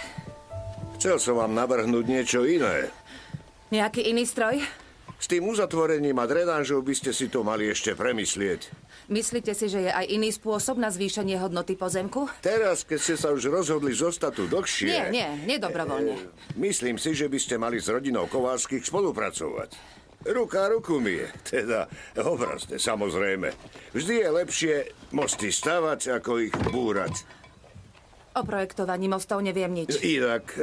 Chcel som vám navrhnúť niečo iné. Nejaký iný stroj? S tým uzatvorením a drenážou by ste si to mali ešte premyslieť. Myslíte si, že je aj iný spôsob na zvýšenie hodnoty pozemku? Teraz, keď ste sa už rozhodli zostať tu dlhšie... Nie dobrovoľne. Myslím si, že by ste mali s rodinou Kovalských spolupracovať. Ruka ruku mi je. Teda obrazne, samozrejme. Vždy je lepšie mosty stavať, ako ich búrať. O projektovaní mostov neviem nič. Inak...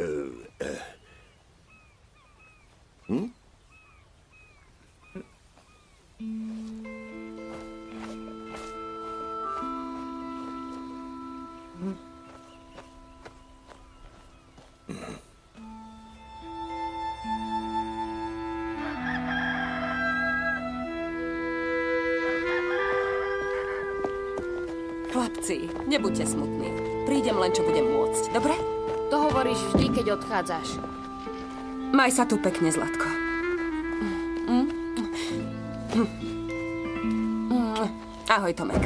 Chlapci, nebuďte smutní. Prídem len, čo budem môcť, dobre? To hovoríš vždy, keď odchádzaš. Maj sa tu pekne, Zlatko. Ahoj, Tomek.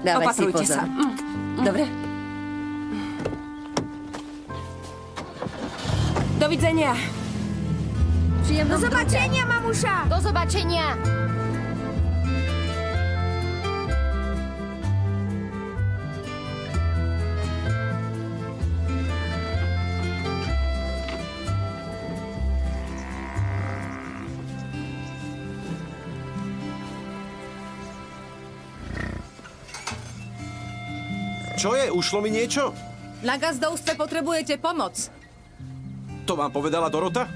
Dávaj si Opatrujte pozor. sa. Dobre? Dovidenia. Do zobačenia, mamuša! Do zobačenia! Čo je? Ušlo mi niečo? Na gazdovstve potrebujete pomoc. To vám povedala Dorota?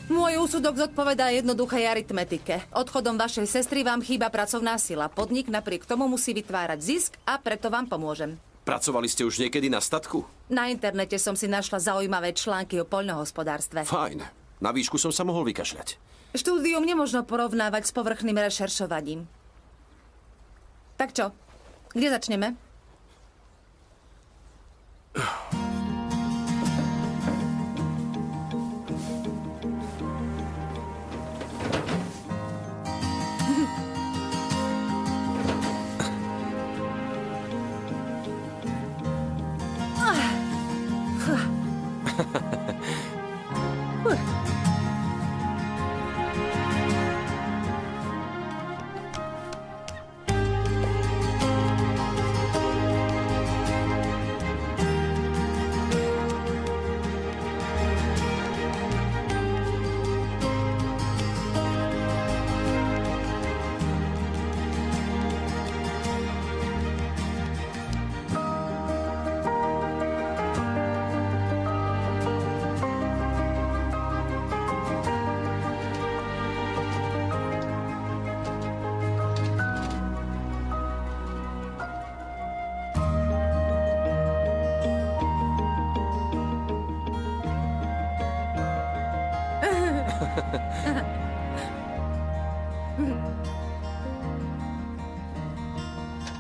Môj úsudok zodpovedá jednoduchej aritmetike. Odchodom vašej sestry vám chýba pracovná sila. Podnik napriek tomu musí vytvárať zisk a preto vám pomôžem. Pracovali ste už niekedy na statku? Na internete som si našla zaujímavé články o poľnohospodárstve. Fajn. Na výšku som sa mohol vykašľať. Štúdium nemožno porovnávať s povrchným rešeršovaním. Tak čo? Kde začneme?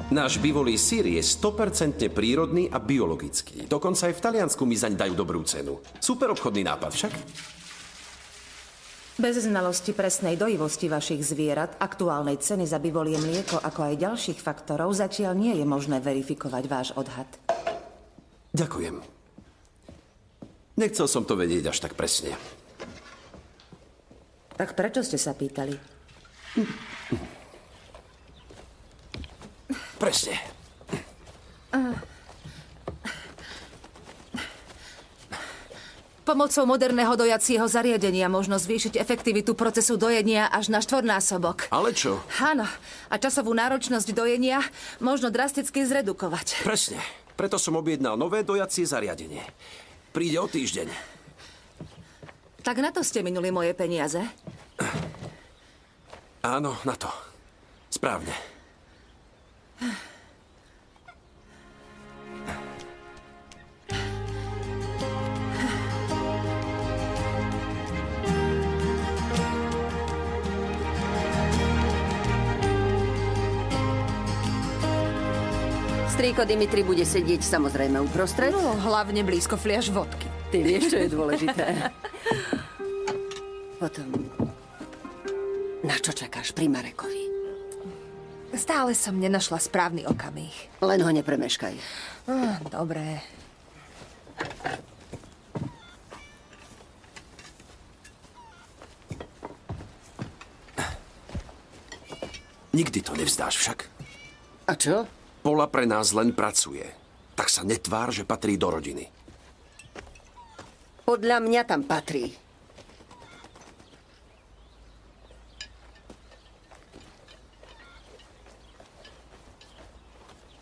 Náš bývalý sír je 100% prírodný a biologický. Dokonca aj v Taliansku mi zaň dajú dobrú cenu. Super obchodný nápad však. Bez znalosti presnej dojivosti vašich zvierat, aktuálnej ceny za bivolie mlieko, ako aj ďalších faktorov, zatiaľ nie je možné verifikovať váš odhad. Ďakujem. Nechcel som to vedieť až tak presne. Tak prečo ste sa pýtali? Presne. Pomocou moderného dojacieho zariadenia možno zvýšiť efektivitu procesu dojenia až na 4-násobok. Ale čo? Áno, a časovú náročnosť dojenia možno drasticky zredukovať. Presne. Preto som objednal nové dojacie zariadenie. Príde o týždeň. Tak na to ste minuli moje peniaze? Áno, na to. Správne. Strýko Dimitri bude sedieť samozrejme uprostred. No, hlavne blízko fliaš vodky. Ty vieš, čo je dôležité. Potom, na čo čakáš pri Marekovi? Stále som nenašla správny okamih. Len ho nepremeškaj. Dobre. Nikdy to nevzdáš však. A čo? Pola pre nás len pracuje. Tak sa netvár, že patrí do rodiny. Podľa mňa tam patrí.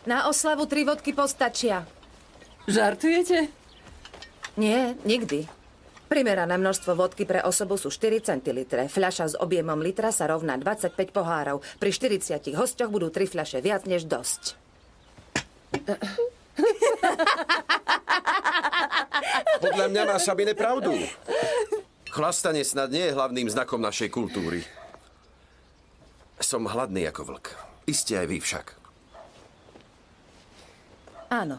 Na oslavu 3 vodky postačia. Žartujete? Nie, nikdy. Primerané množstvo vodky pre osobu sú 4 centilitre. Fľaša s objemom litra sa rovná 25 pohárov. Pri 40 hosťoch budú 3 fľaše viac než dosť. Podľa mňa má Sabine pravdu. Chlastanie snad nie je hlavným znakom našej kultúry. Som hladný ako vlk. Iste aj vy však. Áno.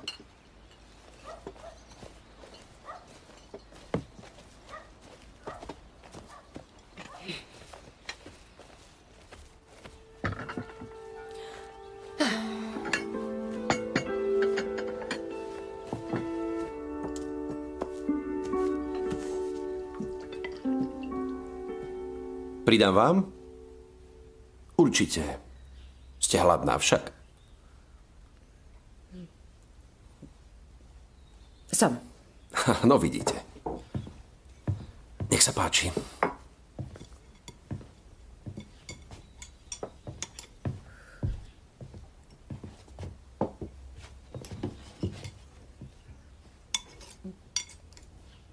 Pridám vám? Určite. Ste hladná však. Som. No vidíte. Nech sa páči.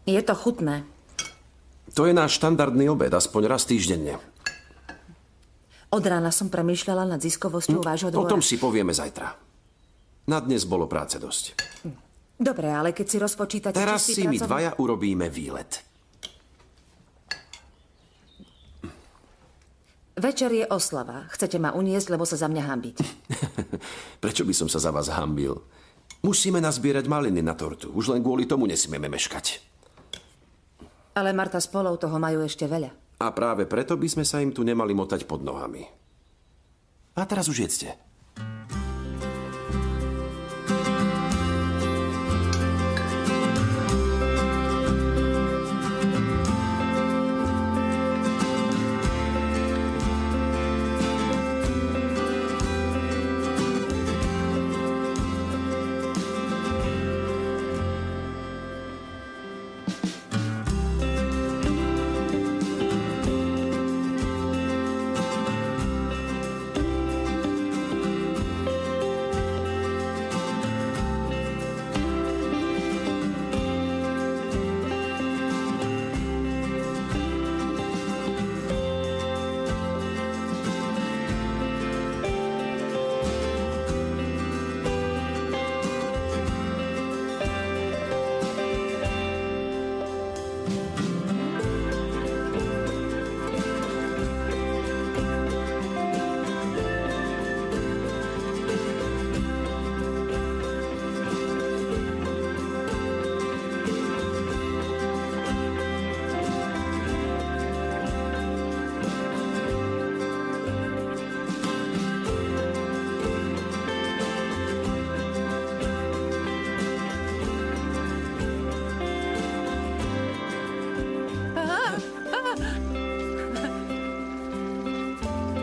Je to chutné. To je náš štandardný obed, aspoň raz týždenne. Od rána som premýšľala nad ziskovosťou vášho O dvora. tom si povieme zajtra. Na dnes bolo práce dosť. Dobre, ale keď si rozpočítate Teraz čistý si my pracovný- dvaja urobíme výlet. Večer je oslava. Chcete ma uniesť, lebo sa za mňa hanbiť. Prečo by som sa za vás hanbil? Musíme nazbierať maliny na tortu. Už len kvôli tomu nesmieme meškať. Ale Marta s Polou toho majú ešte veľa. A práve preto by sme sa im tu nemali motať pod nohami. A teraz už jedzte.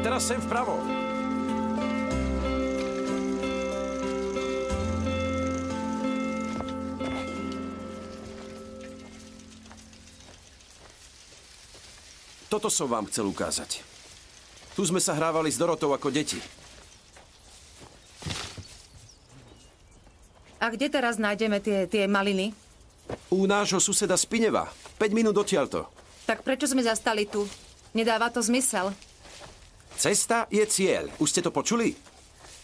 Teraz sem vpravo. Toto som vám chcel ukázať. Tu sme sa hrávali s Dorotou ako deti. A kde teraz nájdeme tie maliny? U nášho suseda Spineva. 5 minút odtiaľto. Tak prečo sme zastali tu? Nedáva to zmysel. Cesta je cieľ. Už ste to počuli?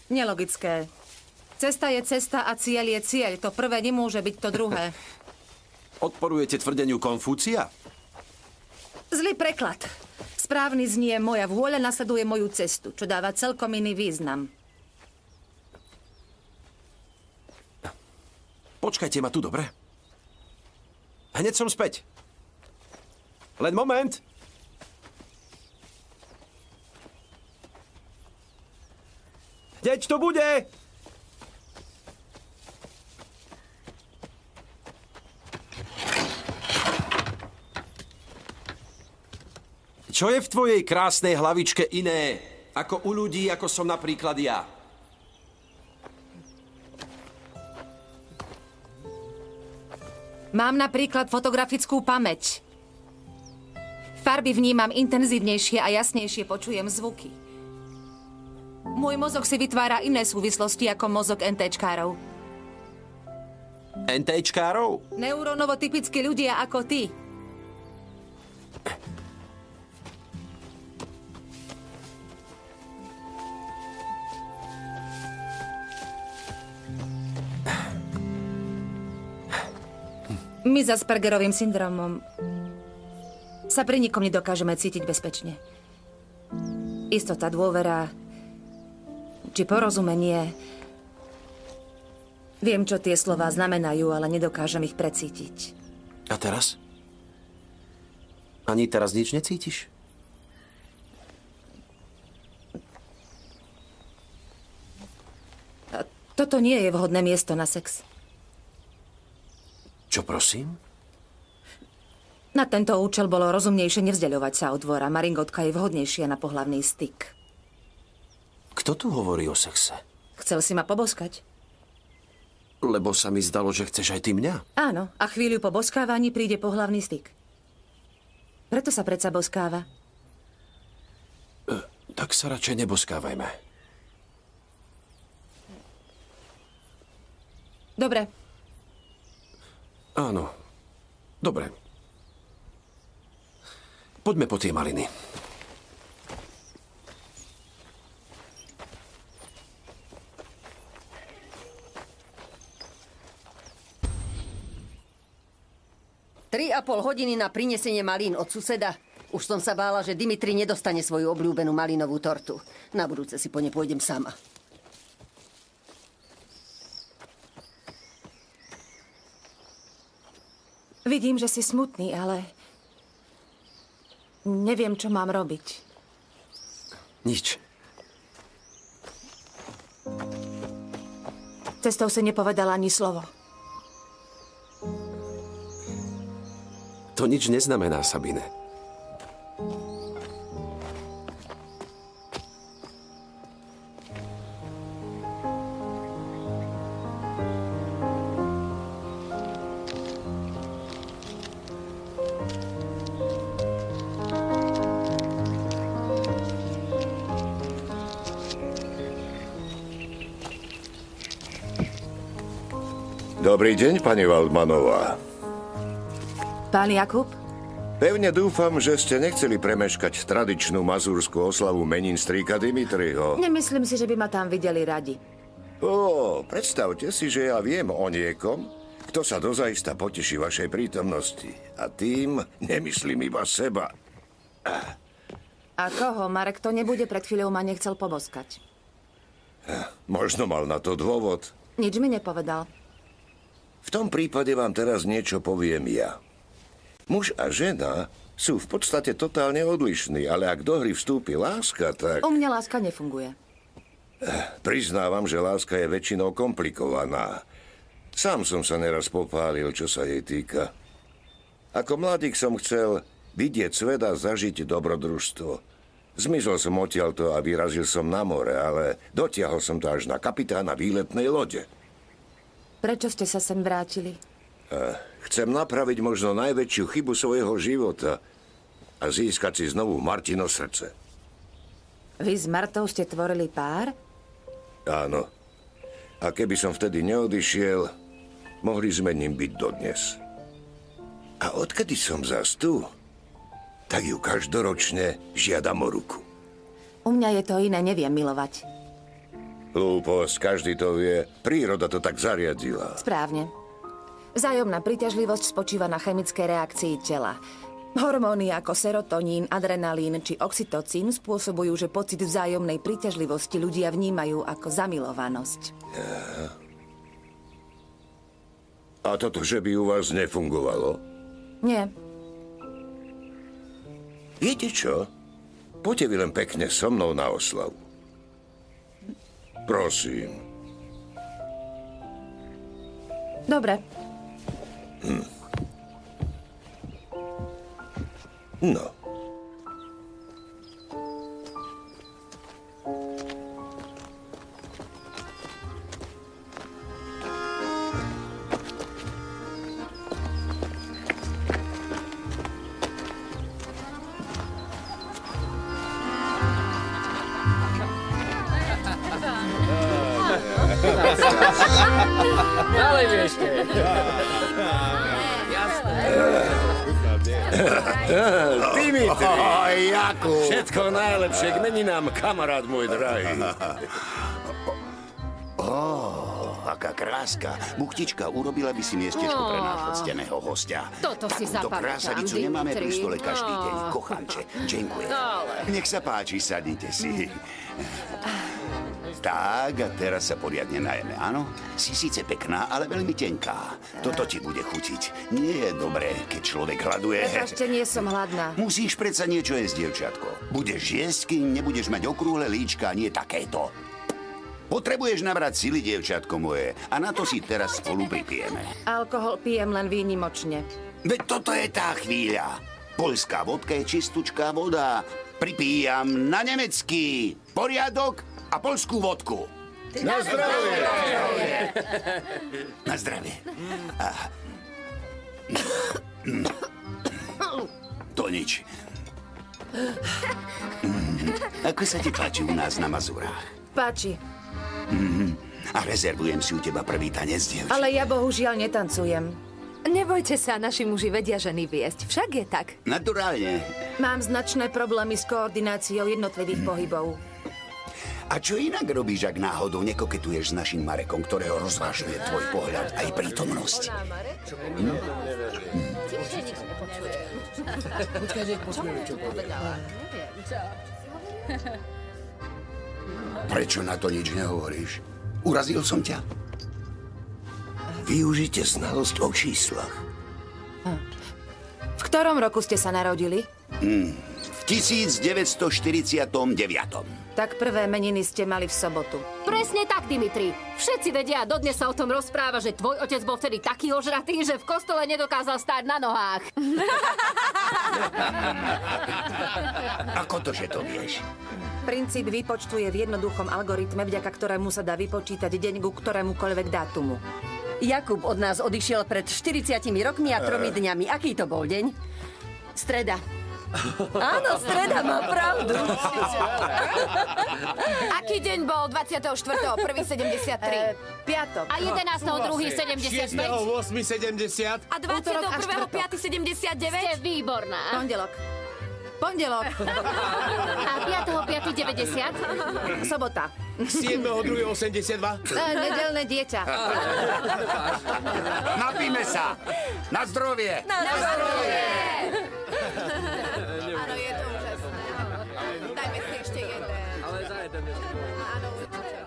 Nelogické. Cesta je cesta a cieľ je cieľ. To prvé nemôže byť to druhé. Odporujete tvrdeniu Konfúcia? Zlý preklad. Správny znie moja vôľa nasleduje moju cestu, čo dáva celkom iný význam. Počkajte ma tu, dobre? Hneď som späť. Len moment. Hneď to bude! Čo je v tvojej krásnej hlavičke iné, ako u ľudí, ako som napríklad ja? Mám napríklad fotografickú pamäť. Farby vnímam intenzívnejšie a jasnejšie počujem zvuky. Môj mozog si vytvára iné súvislosti ako mozog NTčkárov. NTčkárov? Neurónovo typickí ľudia ako ty. My s Aspergerovým syndromom sa pri nikom nedokážeme cítiť bezpečne. Istota, dôvera, či porozumenie. Viem, čo tie slová znamenajú, ale nedokážem ich precítiť. A teraz? Ani teraz nič necítiš? Toto nie je vhodné miesto na sex. Čo prosím? Na tento účel bolo rozumnejšie nevzdeľovať sa od dvora. Maringotka je vhodnejšia na pohlavný styk. Kto tu hovorí o sexe? Chcel si ma poboskať? Lebo sa mi zdalo, že chceš aj ty mňa. Áno, a chvíľu po boskávaní príde pohlavný styk. Preto sa predsa boskáva. Tak sa radšej neboskávajme. Dobre. Áno. Dobre. Poďme po tie maliny. Tri a pol hodiny na prinesenie malín od suseda. Už som sa bála, že Dimitri nedostane svoju obľúbenú malinovú tortu. Na budúce si po ne pôjdem sama. Vidím, že si smutný, ale neviem, čo mám robiť. Nič. Cestou si nepovedala ani slovo. To nič neznamená, Sabine. Dobrý deň, pani Waldmanová. Pán Jakub? Pevne dúfam, že ste nechceli premeškať tradičnú mazurskú oslavu menín strýka Dimitriho. Nemyslím si, že by ma tam videli radi. Predstavte si, že ja viem o niekom, kto sa dozajista poteší vašej prítomnosti. A tým nemyslím iba seba. A koho? Marek to nebude, pred chvíľou ma nechcel poboskať. Možno mal na to dôvod. Nič mi nepovedal. V tom prípade vám teraz niečo poviem ja. Muž a žena sú v podstate totálne odlišní, ale ak do hry vstúpi láska, tak... U mňa láska nefunguje. Priznávam, že láska je väčšinou komplikovaná. Sám som sa neraz popálil, čo sa jej týka. Ako mladík som chcel vidieť svet a zažiť dobrodružstvo. Zmizol som odtiaľto a vyrazil som na more, ale dotiahol som to až na kapitána výletnej lode. Prečo ste sa sem vrátili? Chcem napraviť možno najväčšiu chybu svojho života a získať si znovu Martino srdce. Vy s Martou ste tvorili pár? Áno. A keby som vtedy neodišiel, mohli sme ním byť dodnes. A odkedy som zas tu, tak ju každoročne žiadam o ruku. U mňa je to iné, neviem milovať. Hlúposť, každý to vie. Príroda to tak zariadila. Správne. Vzájomná príťažlivosť spočíva na chemickej reakcii tela. Hormóny ako serotonín, adrenalín či oxytocín spôsobujú, že pocit vzájomnej príťažlivosti ľudia vnímajú ako zamilovanosť. A toto, že by u vás nefungovalo? Nie. Viete čo? Poďte vy len pekne so mnou na oslavu. Prosím. Dobre. No. Nalej mi ešte. Dimitri! Jakub! Všetko najlepšie k meninám, kamarát môj drahý. Aká kráska. Buchtička, urobila by si miestečko pre nášho cteného hostia. Toto si Takúto zapamätám, krásadicu nemáme pri Dimitri. stole každý deň. Kochanče, ďakujem. Nech sa páči, sadnite si. Tak, a teraz sa poriadne najeme, áno? Si síce pekná, ale veľmi tenká. Toto ti bude chutiť. Nie je dobré, keď človek hladuje. Prepačte, nie som hladná. Musíš predsa niečo jesť, dievčatko. Budeš jesť, kým nebudeš mať okrúhle líčka, nie takéto. Potrebuješ nabrať sily, dievčatko moje, a na to si teraz spolu pripijeme. Alkohol pijem len výnimočne. Veď toto je tá chvíľa. Poľská vodka je čistúčká voda. Pripíjam na nemecký poriadok a poľskú vodku. Na zdravie! Na zdravie. To nič. Ako sa ti páči u nás na Mazurách? Páči. A rezervujem si u teba prvý tanec, dievča. Ale ja bohužiaľ netancujem. Nebojte sa, naši muži vedia ženy viesť. Však je tak. Naturálne. Mám značné problémy s koordináciou jednotlivých pohybov. A čo inak robíš, ak náhodou nekoketuješ s našim Marekom, ktorého rozvážuje tvoj pohľad aj prítomnosť? Prečo na to nič nehovoríš? Urazil som ťa? Využite znalosť o číslach. V ktorom roku ste sa narodili? V 1949. Tak prvé meniny ste mali v sobotu. Presne tak, Dimitri. Všetci vedia, dodnes sa o tom rozpráva, že tvoj otec bol vtedy taký ožratý, že v kostole nedokázal stáť na nohách. Ako to, že to vieš? Princíp výpočtu je v jednoduchom algoritme, vďaka ktorému sa dá vypočítať deň ku ktorémukoľvek dátumu. Jakub od nás odišiel pred 40 rokmi a 3 dňami. Aký to bol deň? Streda. Áno, streda, má pravdu. Aký deň bol 24. 1.73? Piatok. A 11. 2. 75? 8.70. A 21. 5. 79? Ste výborná. Pondelok. A 5. 5. 90? Sobota. 7. 2. 82. Nedelné dieťa. Napíme sa! Na zdrovie! Áno, je to úžasné. Dajme si ešte jeden. Ale za jeden. Áno, určite.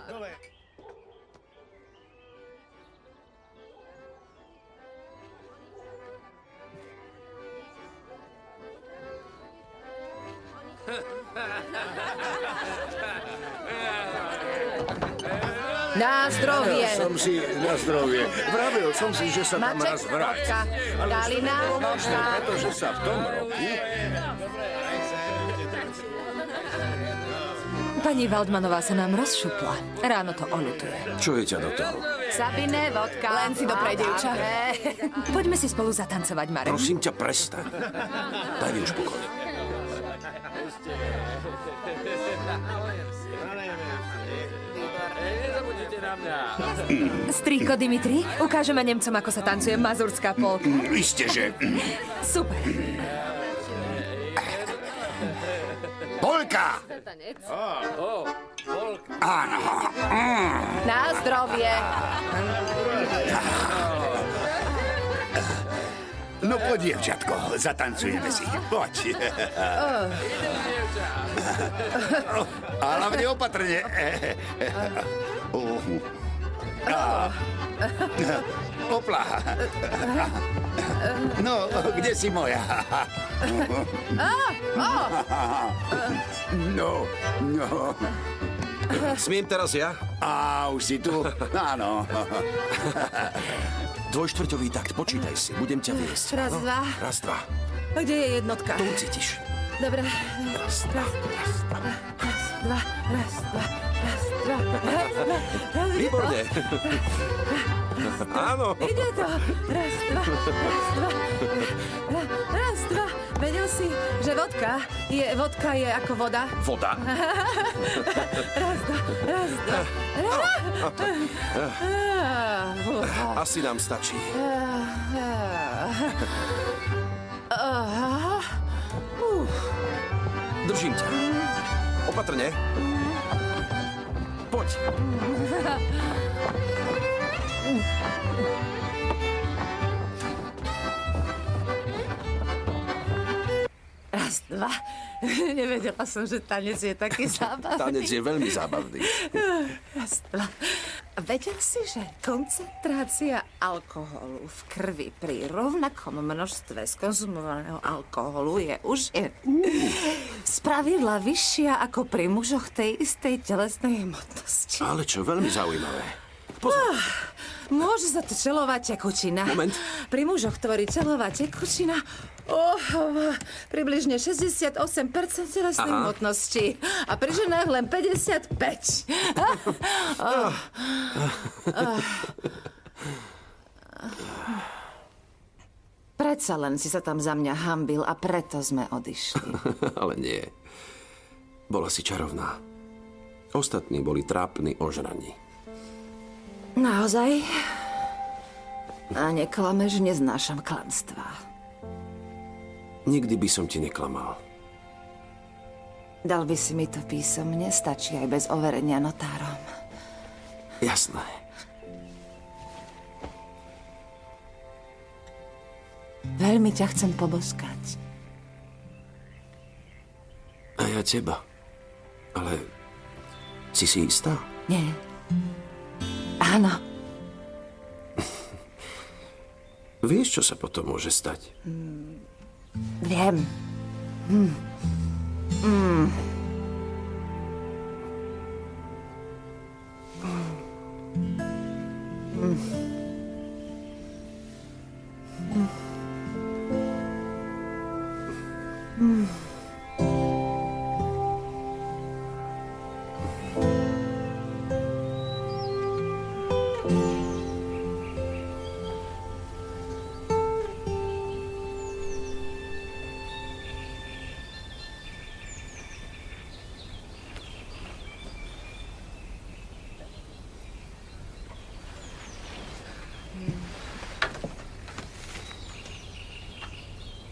Na zdrovie. Na zdrovie. Vravil som si, že sa tam Maček, raz vrať. vodka. Dalina, vodka. Pretože sa v tom roku... Pani Waldmanová sa nám rozšupla. Ráno to oľutuje. Čo je ťa do toho? Sabine, vodka. Len si doprej, dievča. Poďme si spolu zatancovať, Marek. Prosím ťa, prestaň. Daj mi už pokoj. Nezabudnite na Strýko Dimitri, ukážeme Nemcom, ako sa tancuje mazurská polka. Isté, že... Super. Polka! Áno. Na zdrovie. No poď, dievčatko, zatancujeme si. Poď. A hlavne opatrne. Opla. No, kde si moja? No. Smiem teraz ja? Už si tu? Áno. Dvojštvrťový takt, počítaj si, budem ťa viesť. Raz, dva. Raz, dva. A kde je jednotka? To ucítiš. Dobre. Raz, dva. Výborne. Áno. Ide to. Raz, dva. Raz, dva. Vedel si, že vodka je ako voda? Voda. Raz, dva. Asi nám stačí. Držím ťa. Opatrne. Poď. Raz, dva. Nevedela som, že tanec je taký zábavný. Tanec je veľmi zábavný. Raz, dva. Vedel si, že koncentrácia alkoholu v krvi pri rovnakom množstve skonzumovaného alkoholu je už spravidla vyššia ako pri mužoch tej istej telesnej hmotnosti. Ale čo, veľmi zaujímavé. Pozor. Môže sa to čelová tekučina. Moment. Pri mužoch tvorí čelová tekučina približne 68% telesnej hmotnosti. A pri ženách len 55. Predsa len si sa tam za mňa hanbil a preto sme odišli. Ale nie. Bola si čarovná. Ostatní boli trápni ožraní. Naozaj? A neklameš, neznášam klamstvá. Nikdy by som ti neklamal. Dal by si mi to písomne, stačí aj bez overenia notárom. Jasné. Veľmi ťa chcem poboskať. A ja teba. Ale si istá? Nie. Áno. Vieš, čo sa potom môže stať? Viem.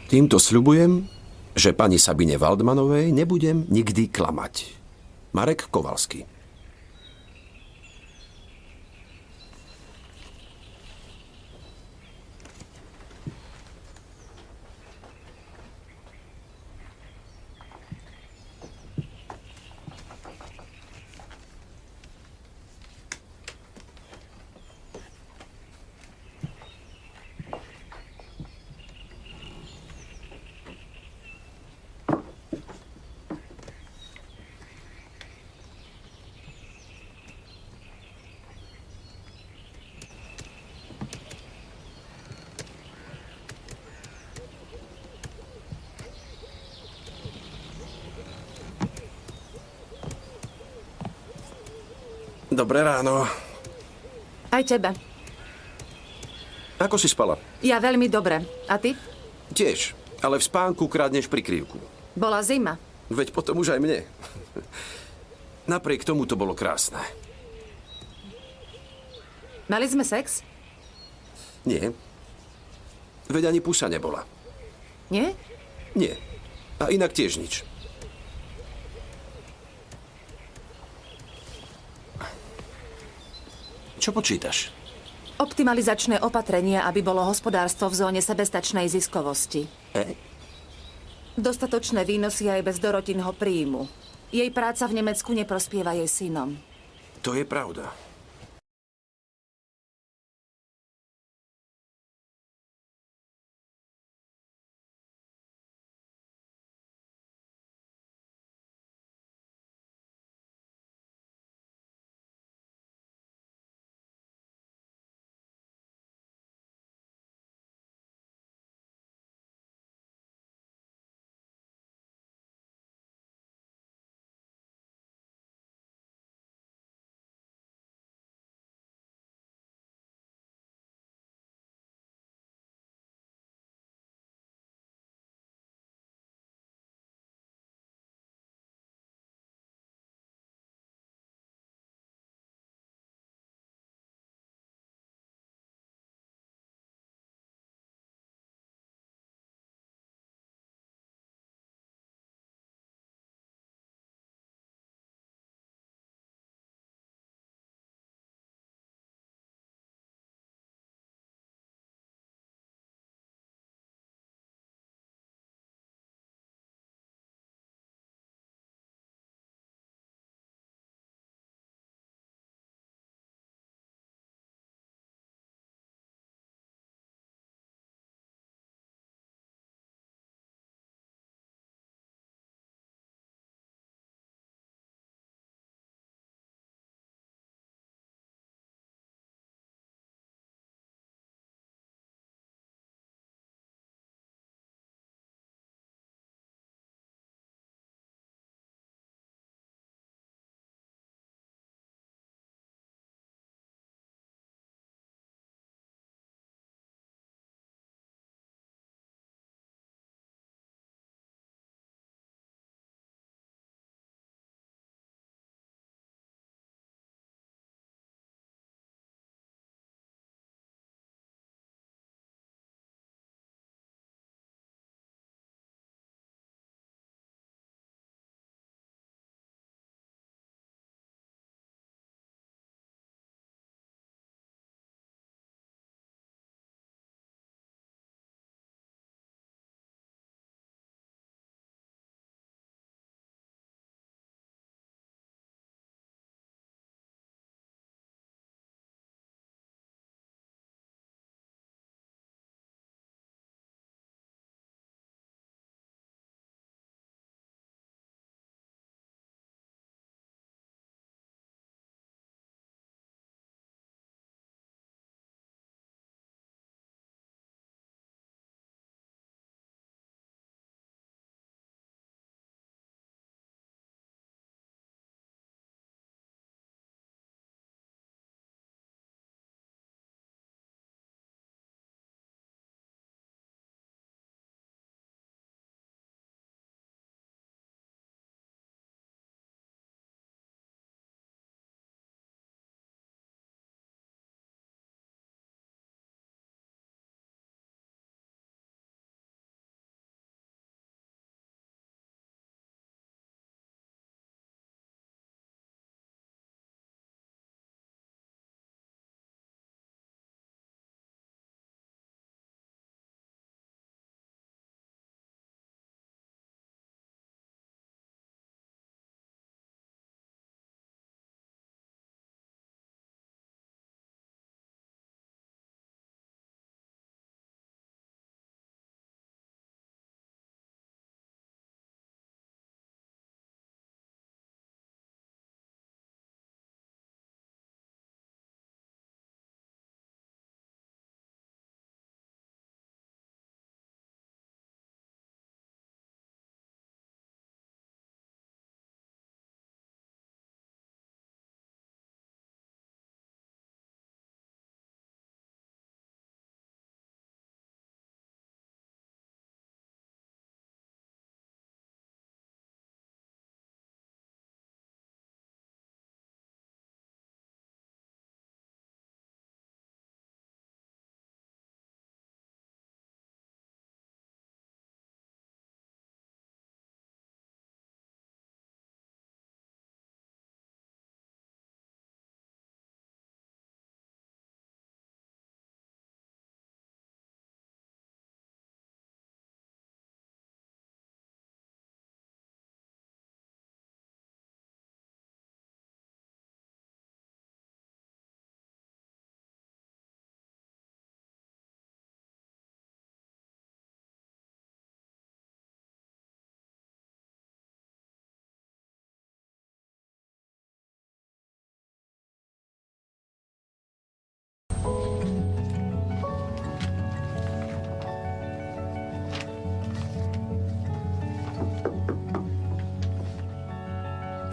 Týmto sľubujem, že pani Sabine Waldmanovej nebudem nikdy klamať. Marek Kovalský. Dobré ráno. Aj tebe. Ako si spala? Ja veľmi dobre. A ty? Tiež, ale v spánku kradneš prikryvku. Bola zima. Veď potom už aj mne. Napriek tomu to bolo krásne. Mali sme sex? Nie. Veď ani pusa nebola. Nie? Nie. A inak tiež nič. Čo počítaš? Optimalizačné opatrenia, aby bolo hospodárstvo v zóne sebestačnej ziskovosti. Dostatočné výnosy aj bez Dorotinho príjmu. Jej práca v Nemecku neprospieva jej synom. To je pravda.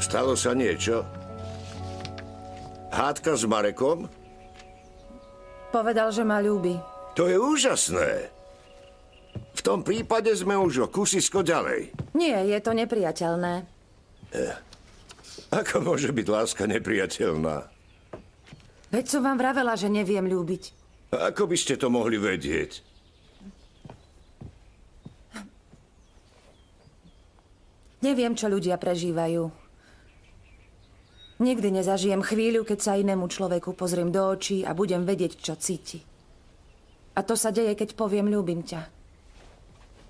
Stalo sa niečo? Hádka s Marekom? Povedal, že ma ľúbi. To je úžasné. V tom prípade sme už o kusisko ďalej. Nie, je to nepriateľné. Ako môže byť láska nepriateľná? Veď som vám vravela, že neviem ľúbiť. Ako by ste to mohli vedieť? Neviem, čo ľudia prežívajú. Nikdy nezažijem chvíľu, keď sa inému človeku pozriem do očí a budem vedieť, čo cíti. A to sa deje, keď poviem ľúbim ťa.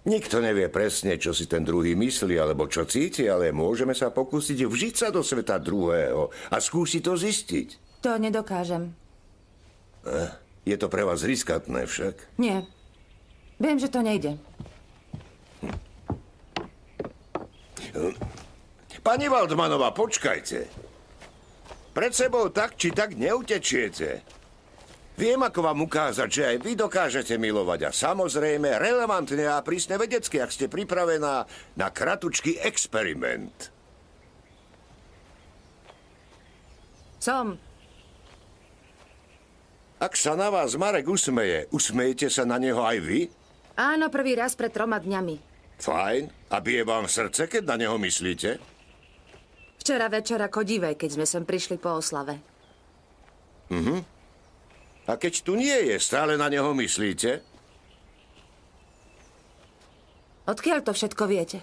Nikto nevie presne, čo si ten druhý myslí alebo čo cíti, ale môžeme sa pokúsiť vžiť sa do sveta druhého a skúsiť to zistiť. To nedokážem. Je to pre vás riskantné však. Nie. Viem, že to nejde. Pani Waldmanová, počkajte. Pred sebou tak či tak neutečiete. Viem, ako vám ukázať, že aj vy dokážete milovať a samozrejme relevantne a prísne vedecky, ak ste pripravená na kratučký experiment. Som. Ak sa na vás Marek usmeje, usmejete sa na neho aj vy? Áno, prvý raz pred 3 dňami. Fajn. A bije vám srdce, keď na neho myslíte? Včera večer ako divej, keď sme sem prišli po oslave. A keď tu nie je, stále na neho myslíte? Odkiaľ to všetko viete?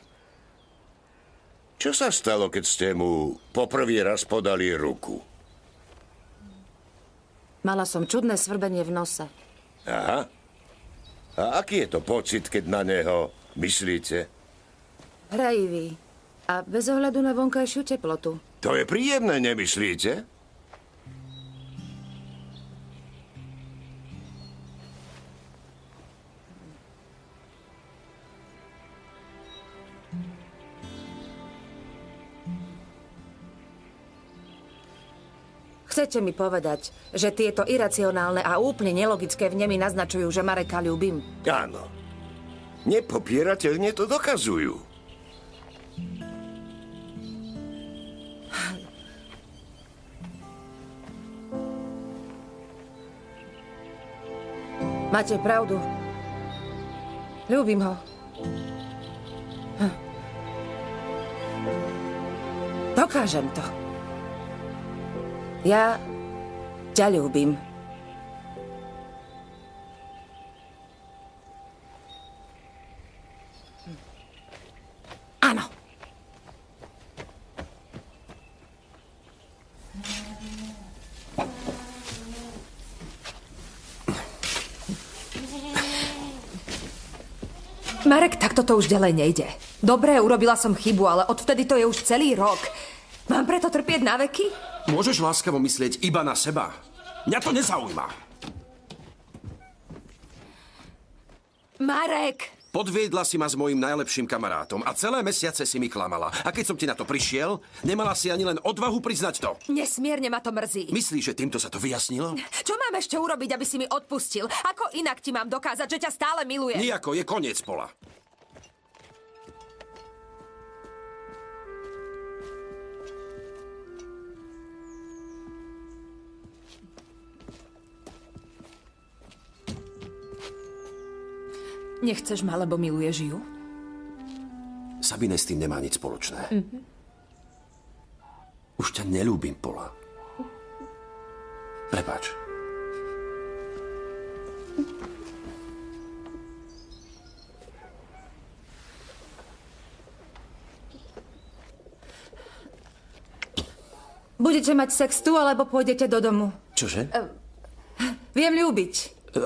Čo sa stalo, keď ste mu poprvý raz podali ruku? Mala som čudné svrbenie v nose. Aha. A aký je to pocit, keď na neho myslíte? Hrajivý. A bez ohľadu na vonkajšiu teplotu. To je príjemné, nemyslíte? Chcete mi povedať, že tieto iracionálne a úplne nelogické vnemy naznačujú, že Mareka ľúbim? Áno. Nepopierateľne to dokazujú. Máte pravdu. Ľúbim ho. Dokážem to. Ja ťa ľúbim. Áno. Marek, takto to už ďalej nejde. Dobre, urobila som chybu, ale odvtedy to je už celý rok. Mám preto trpieť na veky? Môžeš láskavo myslieť iba na seba. Mňa to nezaujíma. Marek! Podviedla si ma s mojím najlepším kamarátom a celé mesiace si mi klamala. A keď som ti na to prišiel, nemala si ani len odvahu priznať to. Nesmierne ma to mrzí. Myslíš, že týmto sa to vyjasnilo? Čo mám ešte urobiť, aby si mi odpustil? Ako inak ti mám dokázať, že ťa stále milujem? Nijako, je koniec, Pola. Nechceš ma, lebo miluješ ju? Sabine s tým nemá nič spoločné. Už ťa neľúbim, Pola. Prepáč. Budete mať sex tu, alebo pôjdete do domu? Čože? Viem ľúbiť.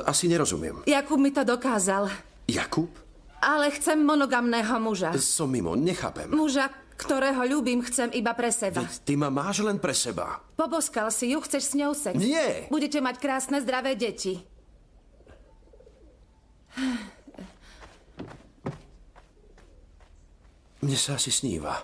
Asi nerozumiem. Jakub mi to dokázal. Jakub? Ale chcem monogamného muža. Som mimo, nechápem. Muža, ktorého ľúbim, chcem iba pre seba. Veď ty ma máš len pre seba. Poboskal si ju, chceš s ňou sex? Nie. Budete mať krásne, zdravé deti. Mne sa asi sníva.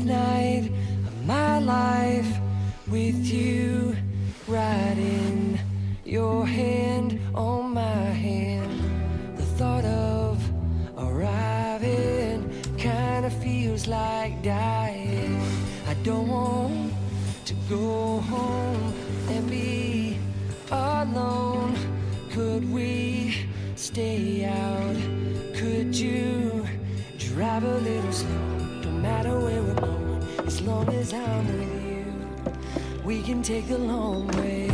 night of my life with you, right in your hand on my hand. The thought of arriving kinda feels like dying. I don't want to go home and be alone. Could we stay out? Could you drive a little slow? Don't matter where we're going, as long as I'm with you, we can take the long way.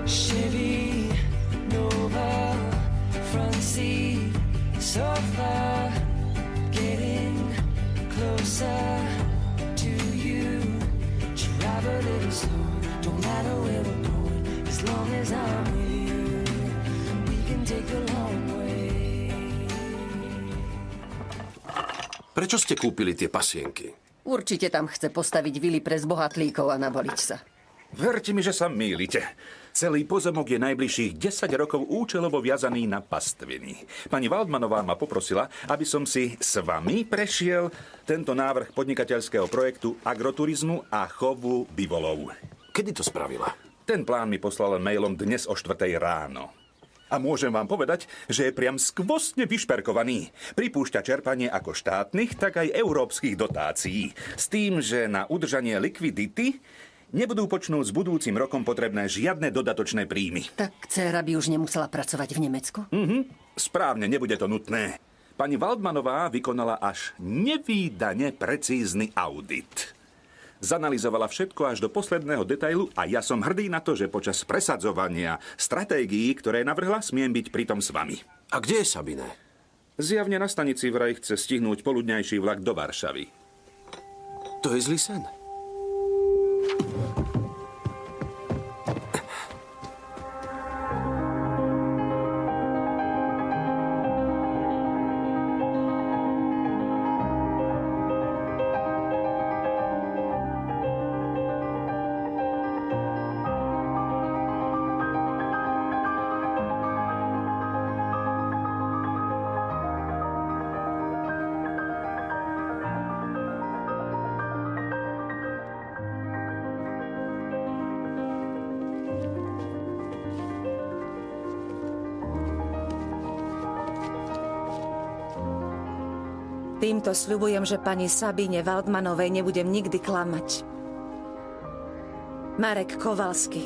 Chevy Nova, front seat, sofa, getting closer to you. Drive a little slow, don't matter where we're going, as long as I'm with you, we can take the long way. Prečo ste kúpili tie pasienky? Určite tam chce postaviť vily pre zbohatlíkov a nabaliť sa. Verte mi, že sa mýlite. Celý pozemok je najbližších 10 rokov účelovo viazaný na pastviny. Pani Waldmanová ma poprosila, aby som si s vami prešiel tento návrh podnikateľského projektu agroturizmu a chovu bivolov. Kedy to spravila? Ten plán mi poslal mailom dnes o 4 ráno. A môžem vám povedať, že je priam skvostne vyšperkovaný. Pripúšťa čerpanie ako štátnych, tak aj európskych dotácií. S tým, že na udržanie likvidity nebudú počnúť s budúcim rokom potrebné žiadne dodatočné príjmy. Tak dcéra by už nemusela pracovať v Nemecku? Správne, nebude to nutné. Pani Waldmanová vykonala až nevídane precízny audit. Zanalizovala všetko až do posledného detailu a ja som hrdý na to, že počas presadzovania stratégií, ktoré navrhla, smiem byť pritom s vami. A kde je Sabine? Zjavne na stanici vraj chce stihnúť poludňajší vlak do Varšavy. To je zlý sen. Týmto sľubujem, že pani Sabine Waldmanovej nebudem nikdy klamať. Marek Kowalski.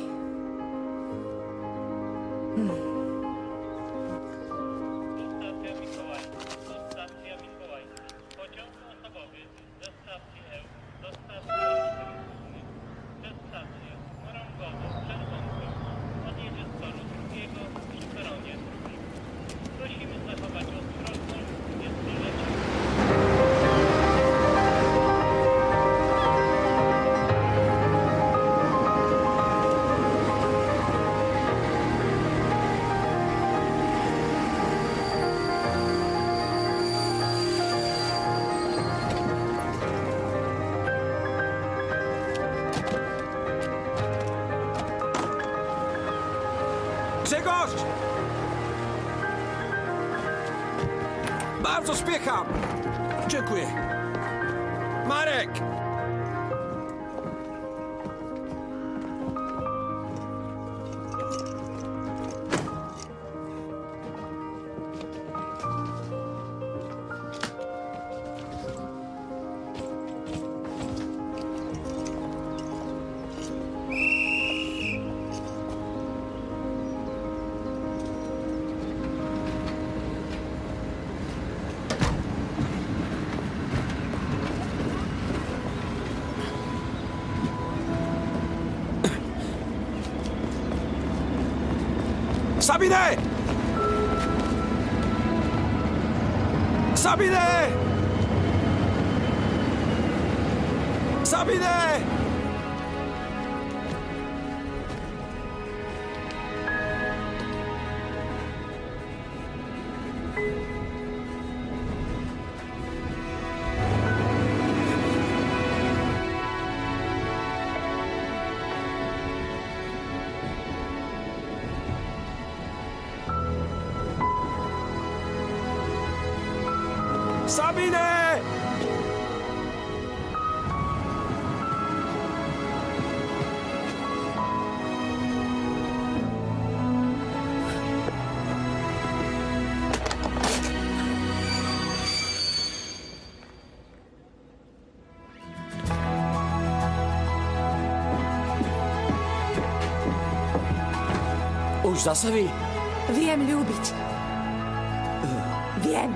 Stacja Mikołajki. Stacja Mikołajki. Pociąg osobowy ze stacji Eł do stacji Olsztyn przez stację Mrągowo-Czerwonkę odjedzie z toru drugiego przy peronie drugim. Prosimy zachować ostrożność, jest to leczenie. Grzegorz! Bardzo spiecham! Dziękuję. Marek! Sabine! Sabine! Sabine! už zase vy? Viem ľúbiť. Viem.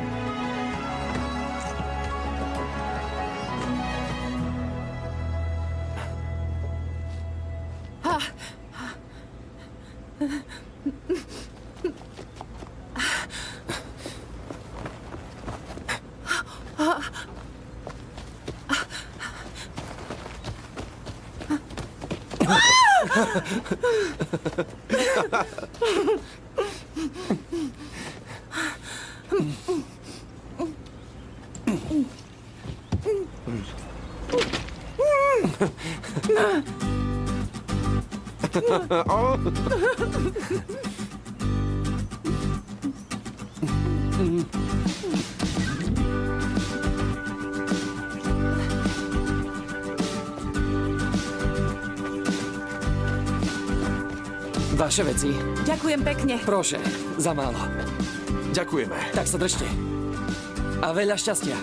Vaše veci. Ďakujem pekne. Proše, za málo. Ďakujeme. Tak sa držte. A veľa šťastia.